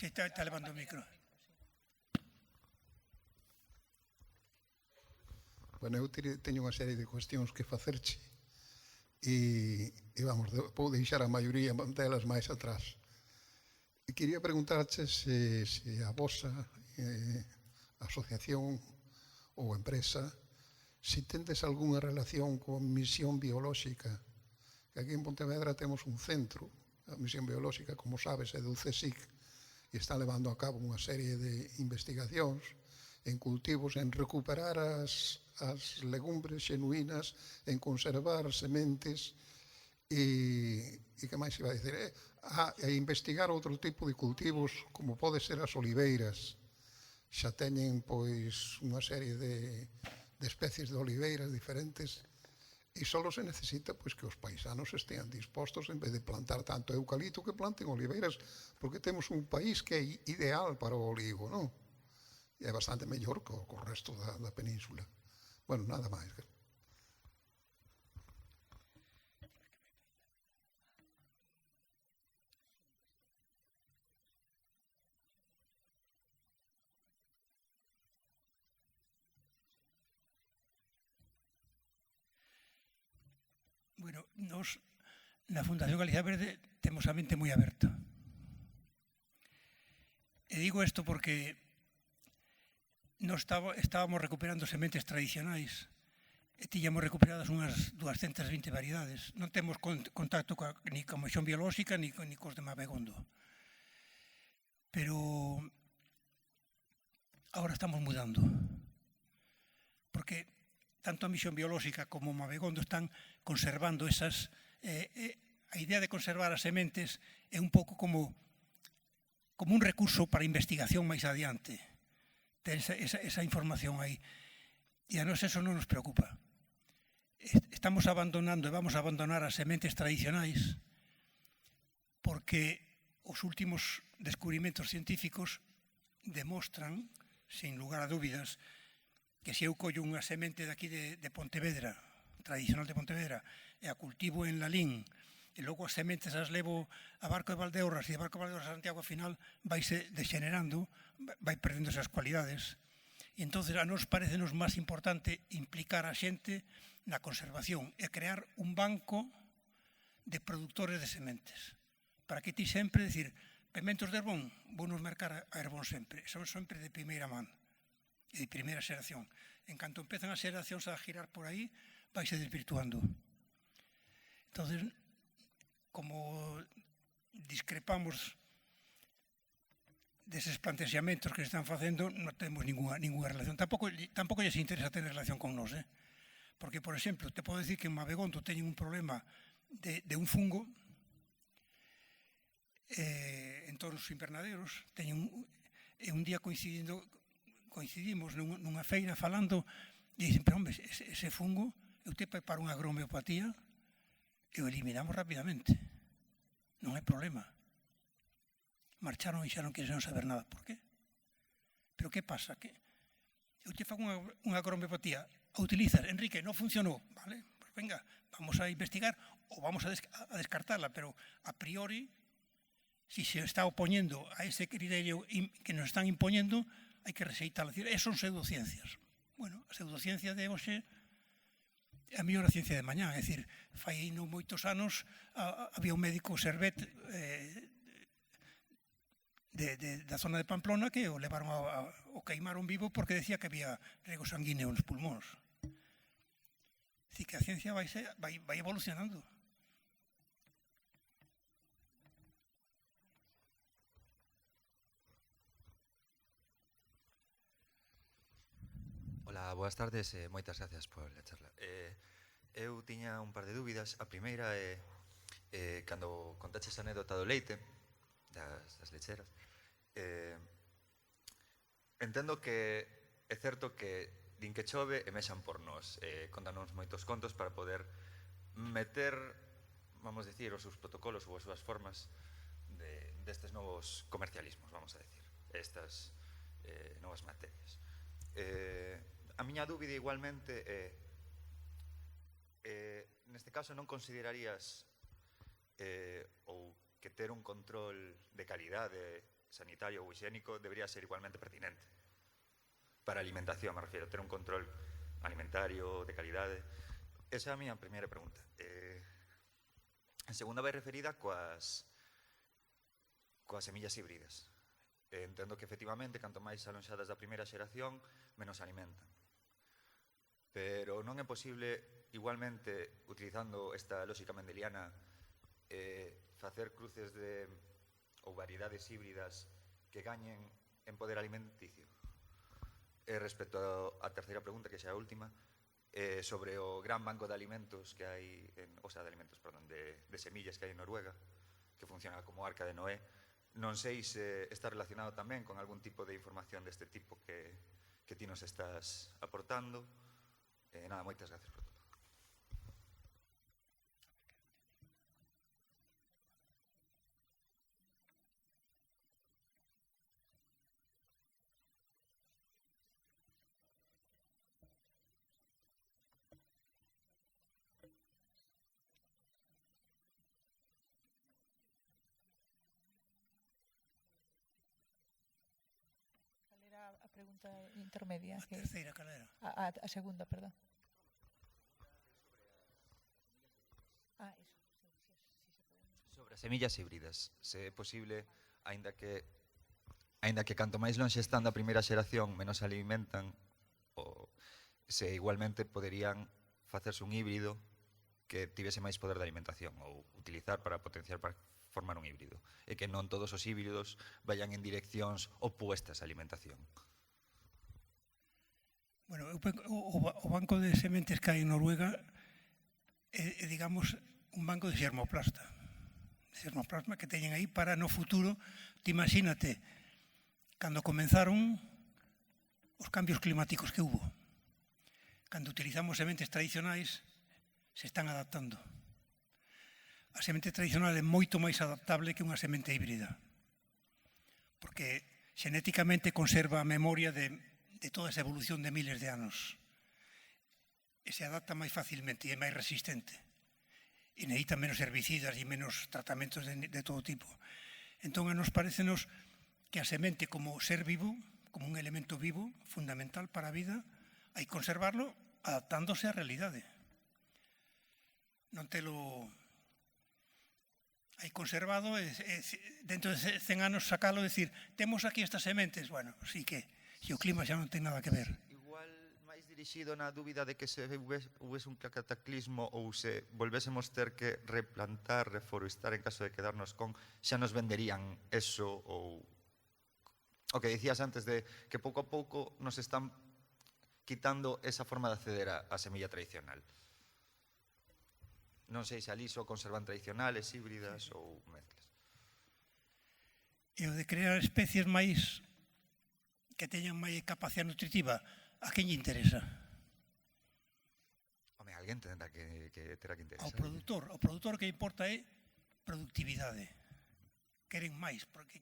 Sí, está levando o micro. Bueno, eu teño unha serie de cuestións que facerche e vamos, vou deixar a maioría delas máis atrás. E quería preguntarche se a vosa asociación ou empresa se tendes algunha relación con misión biolóxica. Que aquí en Pontevedra temos un centro, a misión biolóxica, como sabes, é do CSIC, e está levando a cabo unha serie de investigacións en cultivos, en recuperar as legumbres xenuínas, en conservar sementes e que máis iba a dizer? E investigar outro tipo de cultivos como pode ser as oliveiras. Xa teñen pois unha serie de especies de oliveiras diferentes e só se necesita pois que os paisanos estean dispostos, en vez de plantar tanto eucalipto, que planten oliveiras, porque temos un país que é ideal para o olivo, non? E é bastante mellor que o resto da península. Bueno, nada máis. Bueno, nos na Fundación Galicia Verde temos a mente moi aberta. E digo isto porque nos estábamos recuperando sementes tradicionais e tiñamos recuperadas unhas 220 variedades. Non temos contacto ni con misión biolóxica ni cos de Mabegondo. Pero agora estamos mudando. Porque tanto a misión biolóxica como Mabegondo están conservando esas... a idea de conservar as sementes é un pouco como un recurso para investigación máis adiante. Ter esa información aí. E a nós eso non nos preocupa. Estamos abandonando e vamos a abandonar as sementes tradicionais porque os últimos descubrimentos científicos demostran, sin lugar a dúbidas, que se eu collo unha semente daqui de Pontevedra, tradicional de Pontevedra, e a cultivo en Lalín, e logo as sementes as levo a Barco de Valdeorras e de Barco de Valdeorras a Santiago, ao final vaise degenerando, vai perdendo esas cualidades. E entonces a nos parecenos máis importante implicar a xente na conservación e crear un banco de productores de sementes. Para que ti sempre, decir, pementos de Herbón, vou nos mercar a Herbón sempre. Son sempre de primeira man e de primeira xeración. En canto empezan as xeracións a girar por aí, vaise desvirtuando. Entonces, como discrepamos deses plantexamentos que se están facendo, non temos ninguna relación. Tampouco lles interesa tener relación con nós, porque, por exemplo, te podo dicir que en Mabegondo teñen un problema de un fungo en todos os invernaderos. Un día coincidimos nunha feira falando e dicen, pero, hombre, ese fungo eu te preparo unha agromeopatía e o eliminamos rapidamente. Non hai problema. Marcharon e xa non quixeron saber nada. Por qué? Pero que pasa? Que eu te fago unha agromeopatía, a utilizas, Enrique, non funcionou. Vale, pues venga, vamos a investigar ou vamos a descartarla, pero a priori, si se está opoñendo a ese criterio que nos están impoñendo, hai que rexeitarla. Son pseudociencias. Bueno, a pseudociencia de hoxe é a mellor a ciencia de mañá. É dicir, fai non moitos anos había un médico Servet da zona de Pamplona que o levaron o queimaron vivo porque decía que había rego sanguíneo nos pulmóns. É dicir, que a ciencia vai evolucionando. Ola, boas tardes e moitas gracias por a charla. Eu tiña un par de dúbidas. A primeira é cando contaches a anécdota do leite, das lecheras, entendo que é certo que din que chove e mexan por nós. Contanos moitos contos para poder meter, vamos decir, os seus protocolos ou as súas formas destes novos comercialismos, vamos a decir, estas novas materias. A miña dúbida igualmente neste caso non considerarías ou que ter un control de calidade sanitario ou higiénico debería ser igualmente pertinente para a alimentación, me refiero, ter un control alimentario de calidade. Esa é a miña primeira pregunta. En segunda vai referida coas semillas híbridas. Entendo que efectivamente canto máis alonxadas da primeira xeración menos alimentan. Pero non é posible igualmente, utilizando esta lógica mendeliana, facer cruces ou variedades híbridas que gañen en poder alimenticio. Respecto á terceira pregunta, que xa é a última, sobre o gran banco de alimentos que hai, de semillas que hai en Noruega, que funciona como Arca de Noé, non sei se está relacionado tamén con algún tipo de información deste tipo que ti nos estás aportando. Nada, moitas gracias por todo. A pregunta intermedia. A terceira, cal era? A segunda, perdón. Sobre as semillas híbridas, se é posible, aínda que canto máis lonxe están da primeira xeración, menos alimentan, ou se igualmente poderían facerse un híbrido que tivese máis poder de alimentación ou utilizar para potenciar para formar un híbrido, e que non todos os híbridos vayan en direccións opuestas á alimentación. Bueno, o banco de sementes que hai en Noruega é, digamos, un banco de xermoplasma que teñen aí para no futuro. Te imagínate, cando comenzaron os cambios climáticos que hubo, cando utilizamos sementes tradicionais, se están adaptando. A semente tradicional é moito máis adaptable que unha semente híbrida. porque xenéticamente conserva a memoria de toda esa evolución de miles de anos. E se adapta máis facilmente e é máis resistente. E necesita menos herbicidas e menos tratamentos de todo tipo. Entón, a nos parecenos que a semente como ser vivo, como un elemento vivo, fundamental para a vida, hai que conservarlo adaptándose á realidade. Non telo hai conservado, dentro de 100 anos sacalo e decir, temos aquí estas sementes, bueno, sí que, se o clima xa non ten nada que ver. Igual máis dirixido na dúbida de que se houvese un cataclismo ou se volvésemos ter que replantar, reforestar en caso de quedarnos con, xa nos venderían eso ou o que dicías antes de que pouco a pouco nos están quitando esa forma de acceder á semilla tradicional. Non sei se ali só conservan tradicionales, híbridas ou mezclas. E o de crear especies máis que teñan máis capacidade nutritiva, a quen lle interesa? Home, alguén terá que interesar. Ao produtor que importa é productividade. Queren máis, porque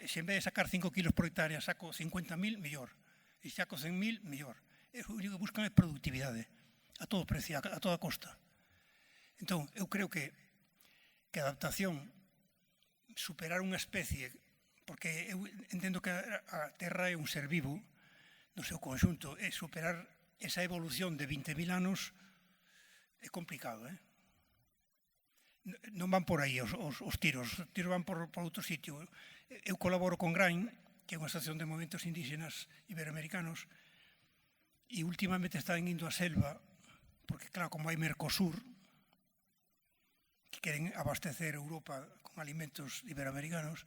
se en vez de sacar 5 kilos por hectárea saco 50.000, mellor. E saco 100.000, mellor. O único que buscan é productividade. A todo precio, a toda costa. Entón, eu creo que a adaptación, superar unha especie, porque eu entendo que a Terra é un ser vivo, no seu conxunto, e superar esa evolución de 20.000 anos é complicado, Non van por aí os tiros van por outro sitio. Eu colaboro con GRAIN, que é unha asociación de movementos indígenas iberoamericanos, e últimamente están indo a selva, porque claro, como hai Mercosur, que queren abastecer Europa con alimentos iberoamericanos,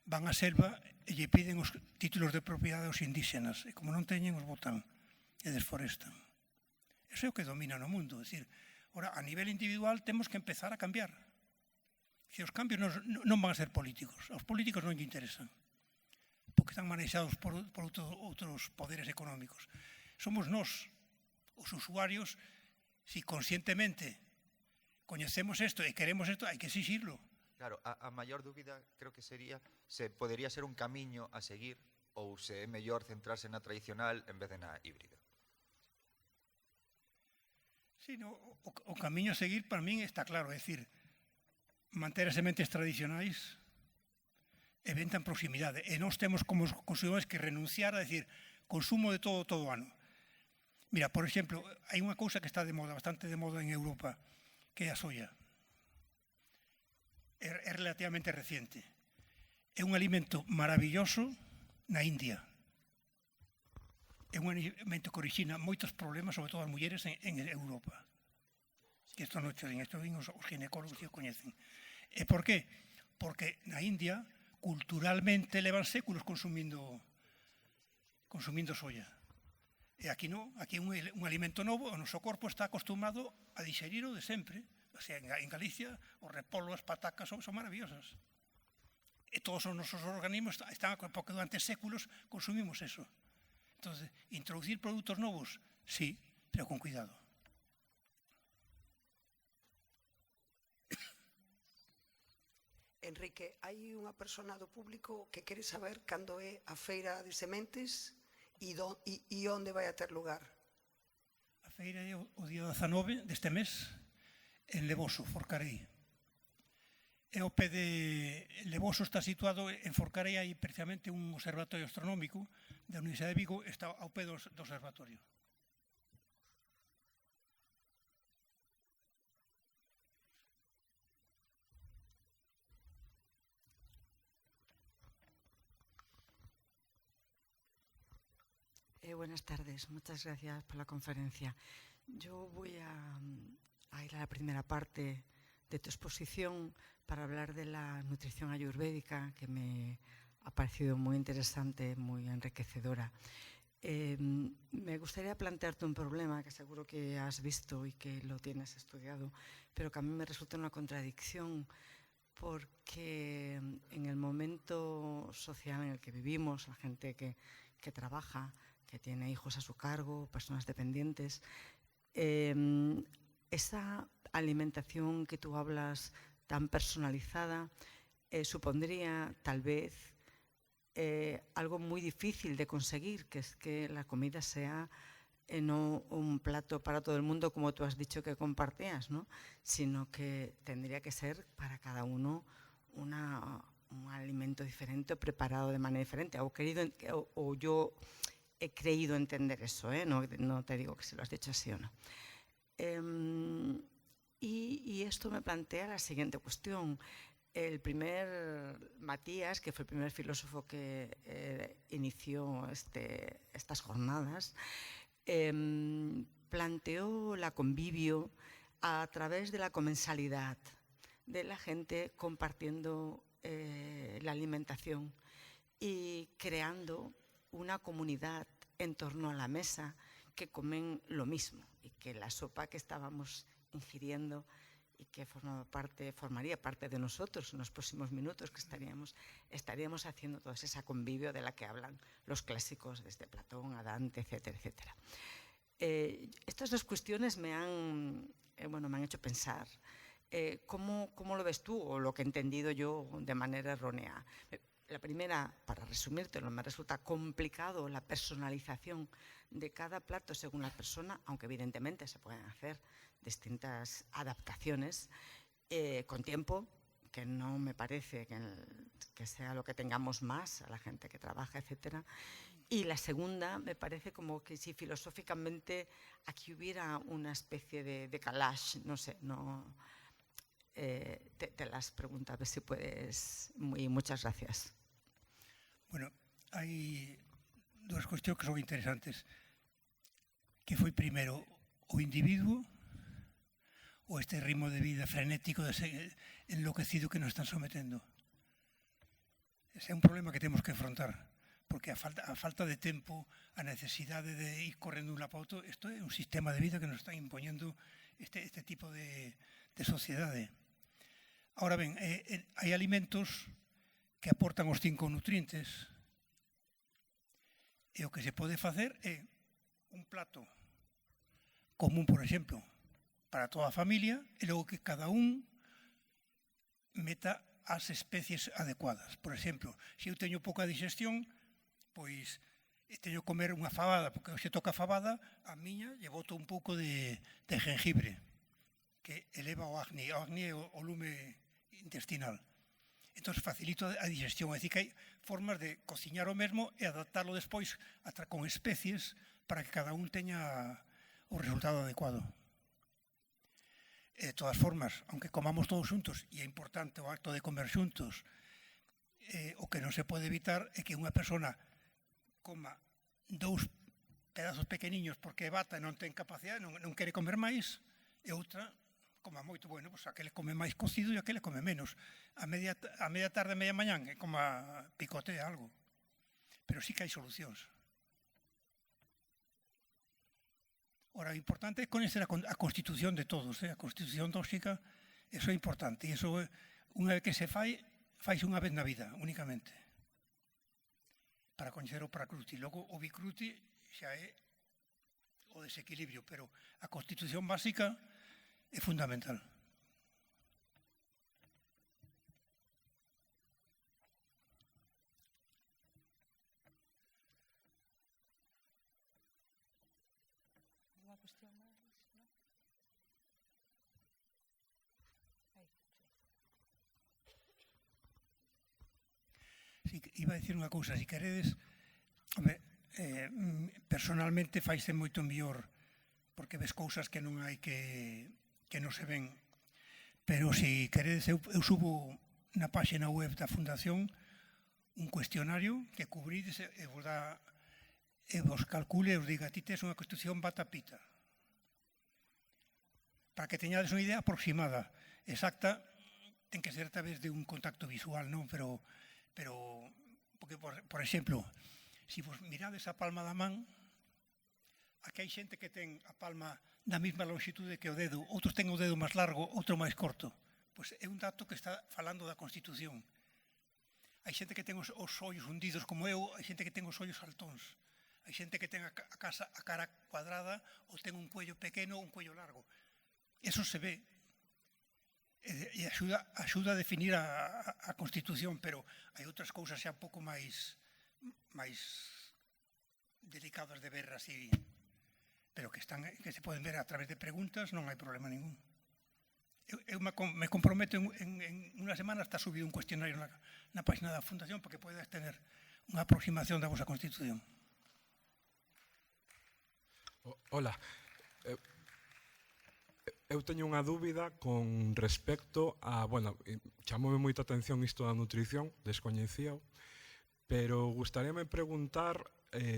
van á selva e lle piden os títulos de propiedade aos indígenas, e como non teñen, os botan e desforestan. Eso é o que domina no mundo. É dicir, ora, a nivel individual temos que empezar a cambiar. Se os cambios non van a ser políticos, aos políticos non lle interesan, porque están manexados por outros poderes económicos. Somos nós, os usuarios, si conscientemente coñecemos isto e queremos isto, hai que exixirlo. Claro, a maior dúbida creo que sería se podería ser un camiño a seguir ou se é mellor centrarse na tradicional en vez de na híbrida. Sí, no, o camiño a seguir para min está claro, é dicir, manter as sementes tradicionais e venta en proximidade. E nós temos como consumidores que renunciar a decir consumo de todo o ano. Mira, por exemplo, hai unha cousa que está de moda, bastante de moda en Europa, que é a soia. É relativamente reciente. É un alimento maravilloso na India. É un alimento que orixina moitos problemas, sobre todo as mulleres, en Europa. Que isto non choden, isto os ginecólogos que o coñecen. E por qué? Porque na India, culturalmente, levan séculos consumindo soia. E aquí non, aquí é un alimento novo, o noso corpo está acostumado a digerir o de sempre. O sea, en Galicia, os repolos, as patacas son maravillosas. E todos os nosos organismos están, porque durante séculos consumimos eso. Entón, introducir produtos novos, sí, pero con cuidado. Enrique, hai unha persona do público que quere saber cando é a feira de sementes e onde vai a ter lugar. A feira é o día 19 deste mes en Levoso, Forcarei. E o pé de Levoso está situado en Forcarei, hai precisamente un observatorio astronómico da Universidade de Vigo, está ao pé do observatorio. Buenas tardes, muchas gracias por la conferencia. Yo voy a ir a la primera parte de tu exposición para hablar de la nutrición ayurvédica, que me ha parecido muy interesante, muy enriquecedora. Me gustaría plantearte un problema que seguro que has visto y que lo tienes estudiado, pero que a mí me resulta una contradicción, porque en el momento social en el que vivimos, la gente que trabaja, que tiene hijos a su cargo, personas dependientes, esa alimentación que tú hablas tan personalizada supondría tal vez algo muy difícil de conseguir, que es que la comida sea no un plato para todo el mundo, como tú has dicho que compartías, ¿no? Sino que tendría que ser para cada uno un alimento diferente o preparado de manera diferente. O yo he creído entender eso, no te digo que se lo has dicho así o no. Y esto me plantea la siguiente cuestión. El primer Matías, que fue el primer filósofo que inició estas jornadas, planteó la convivio a través de la comensalidad, de la gente compartiendo la alimentación y creando una comunidad en torno a la mesa que comen lo mismo y que la sopa que estábamos ingiriendo y que formaría parte de nosotros en los próximos minutos, que estaríamos haciendo todo ese convivio de la que hablan los clásicos desde Platón a Dante, etcétera, etcétera. Estas dos cuestiones me han hecho pensar cómo lo ves tú o lo que he entendido yo de manera errónea. La primera, para resumírtelo, me resulta complicado la personalización de cada plato según la persona, aunque evidentemente se pueden hacer distintas adaptaciones con tiempo, que no me parece que sea lo que tengamos más a la gente que trabaja, etcétera. Y la segunda, me parece como que si filosóficamente aquí hubiera una especie de decalage, no sé, te las pregunto, a ver si puedes. Muchas gracias. Bueno, hai dúas cuestións que son interesantes. Que foi primeiro o individuo ou este ritmo de vida frenético, enloquecido que nos están sometendo? Ese é un problema que temos que afrontar, porque a falta de tempo, a necesidade de ir correndo un lado para outro, isto é un sistema de vida que nos está impoñendo este tipo de sociedade. Ahora ben, hai alimentos que aportan os 5 nutrientes e o que se pode facer é un plato común, por exemplo, para toda a familia e logo que cada un meta as especies adecuadas. Por exemplo, se eu teño pouca digestión, pois teño que comer unha fabada, porque se toca fabada, a miña lle boto un pouco de jengibre, que eleva o acné. O acné é o lume intestinal. Entón, facilito a digestión. É dicir, que hai formas de cociñar o mesmo e adaptarlo despois con especies para que cada un teña o resultado adecuado. De todas formas, aunque comamos todos xuntos, e é importante o acto de comer xuntos, o que non se pode evitar é que unha persona coma 2 pedazos pequeniños porque é bata e non ten capacidade, non quere comer máis, e outra coma moito, bueno, pois aquele come máis cocido e aquele come menos. A media tarde, media mañán, é como picotea algo. Pero sí que hai solucións. Ora, o importante é coñecer a constitución de todos, a constitución tóxica, eso é importante. E iso, unha vez que se faise unha vez na vida, únicamente. Para coñecer o pracruti. Logo, o bicruti xa é o desequilibrio, pero a constitución básica é fundamental. Unha cuestión máis, non? Sí, iba a dicir unha cousa, se queredes, personalmente faise moito mellor porque ves cousas que non hai que non se ven, pero se queredes, eu subo na páxina web da Fundación un cuestionario que cubrides e vos calcule e vos diga, ti tes unha constitución bata-pita, para que teñades unha idea aproximada. Exacta ten que ser a través de un contacto visual, non? Pero porque, por exemplo, se vos mirades a palma da man, aquí hai xente que ten a palma da mesma longitude que o dedo, outros ten o dedo máis largo, outro máis corto. Pois é un dato que está falando da Constitución. Hai xente que ten os ollos hundidos como eu, hai xente que ten os ollos saltóns, hai xente que ten a cara cuadrada ou ten un cuello pequeno ou un cuello largo. Eso se ve. e axuda a definir a Constitución, pero hai outras cousas xa un pouco máis delicadas de ver así, pero que se poden ver a través de preguntas, non hai problema ningún. Eu me comprometo en unha semana está subido un cuestionario na página da Fundación para que podes tener unha aproximación da vosa Constitución. Hola. Eu teño unha dúbida con respecto a, bueno, chamoume moita atención isto da nutrición, descoñecíao, pero gustaríame preguntar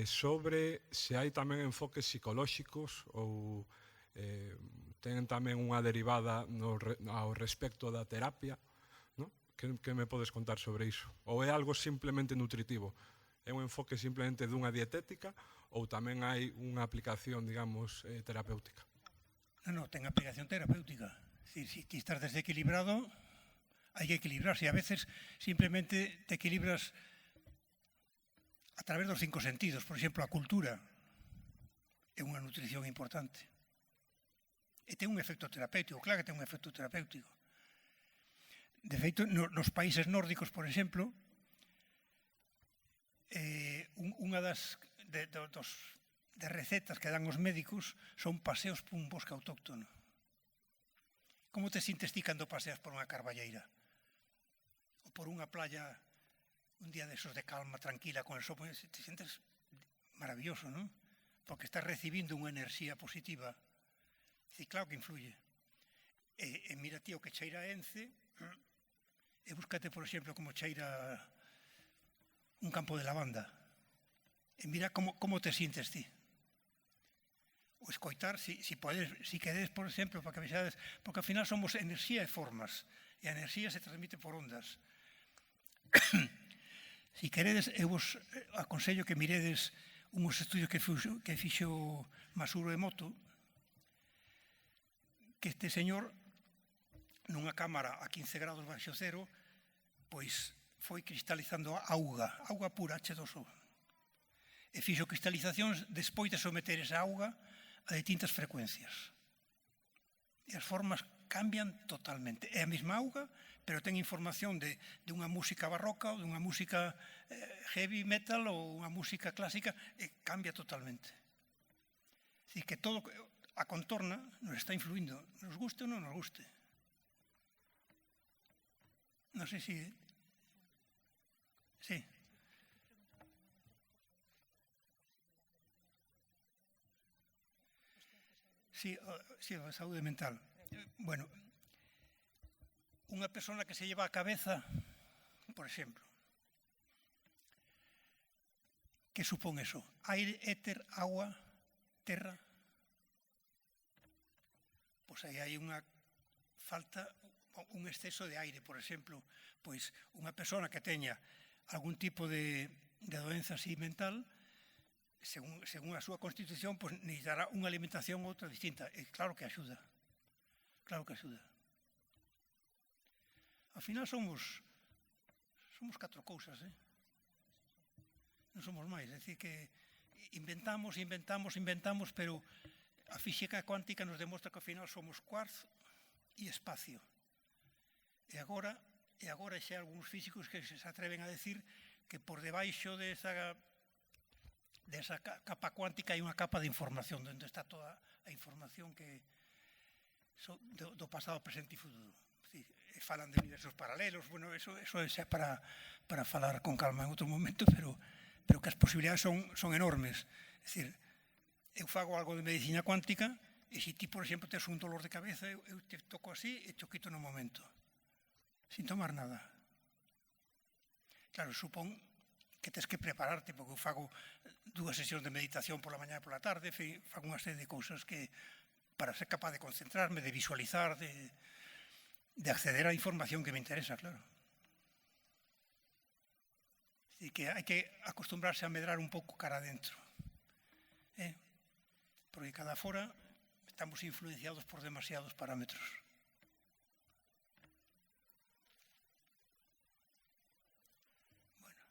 sobre se hai tamén enfoques psicolóxicos ou ten tamén unha derivada ao respecto da terapia, no? Que me podes contar sobre iso? Ou é algo simplemente nutritivo? É un enfoque simplemente dunha dietética ou tamén hai unha aplicación, digamos, terapéutica? Non, ten aplicación terapéutica. Se ti estás desequilibrado, hai que equilibrarse. A veces simplemente te equilibras a través dos 5 sentidos. Por exemplo, a cultura é unha nutrición importante. E ten un efecto terapéutico, claro que ten un efecto terapéutico. De feito, nos países nórdicos, por exemplo, unha das recetas que dan os médicos son paseos por un bosque autóctono. Como te sintes ti cando paseas por unha carballeira? Ou por unha playa un día desos de calma, tranquila, con el sol, te sientes maravilloso, non? Porque estás recibindo unha enerxía positiva. E claro que influye. E mira ti o que cheira a Ence, e búscate, por exemplo, como cheira un campo de lavanda. E mira como te sientes ti. O escoitar, si queres, por exemplo, para que vexades, porque ao final somos enerxía e formas, e a enerxía se transmite por ondas. Si queredes, eu vos aconsello que miredes uns estudios que fixo Masuro Emoto, que este señor, nunha cámara a 15 grados baixo cero, pois foi cristalizando auga pura, H2O. E fixo cristalizacións despois de someter esa auga a distintas frecuencias. E as formas cambian totalmente. É a mesma auga, pero ten información de unha música barroca ou dunha música heavy metal ou unha música clásica, e cambia totalmente. É dicir, que todo a contorna nos está influindo, nos guste ou non nos guste. Non sei se... Sí. Sí, a saúde mental. Bueno, unha persona que se lleva a cabeza, por exemplo, que supón eso? Aire, éter, agua, terra? Pois aí hai unha falta, un exceso de aire, por exemplo. Pois unha persona que teña algún tipo de doenza así mental, según a súa constitución, pois necesitará unha alimentación ou outra distinta. E claro que axuda. Claro que axuda. Ao final somos 4 cousas, non somos máis. É dicir, que inventamos, pero a física cuántica nos demostra que ao final somos quartz e espacio. E agora xa algúns físicos que se atreven a decir que por debaixo desa capa cuántica hai unha capa de información, onde está toda a información que do pasado, presente e futuro. Falan de universos paralelos, bueno, eso é xa para falar con calma en outro momento, pero que as posibilidades son enormes. É dicir, eu fago algo de medicina cuántica e se ti, por exemplo, tes un dolor de cabeza, eu te toco así e te o quito no momento, sin tomar nada. Claro, supón que tes que prepararte, porque eu fago 2 sesións de meditación pola mañá e pola tarde, fago unha serie de cousas que para ser capaz de concentrarme, de visualizar, de acceder á información que me interesa, claro. Así que hai que acostumbrarse a medrar un pouco cara adentro. Porque cada fora estamos influenciados por demasiados parámetros. Bueno.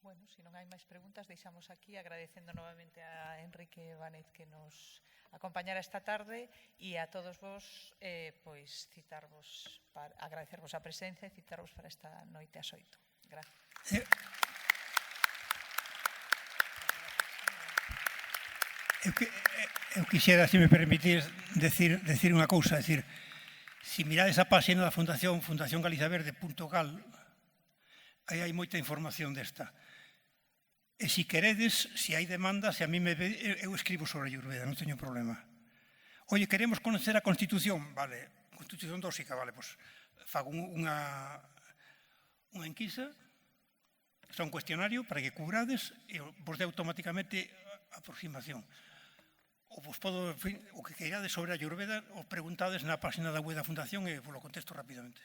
Bueno, se non hai máis preguntas, deixamos aquí agradecendo novamente a Enrique Banet que nos acompañara esta tarde e a todos vos, pois, citarvos, agradecervos a presencia e citarvos para esta noite ás 8. Gracias. Eu quixera, se me permitís, decir unha cousa, decir, se mirades a página da Fundación GalizaVerde.gal, aí hai moita información desta. E se queredes, se hai demanda, se a mí eu escribo sobre a Ayurveda, non teño problema. Oye, queremos conocer a Constitución, vale, Constitución dóxica, vale, pois fago unha enquisa, xa un cuestionario para que cubrades e vos dé automáticamente aproximación. O vos podo, o que queirades sobre a Ayurveda, o preguntades na página da web da Fundación e vos lo contesto rapidamente.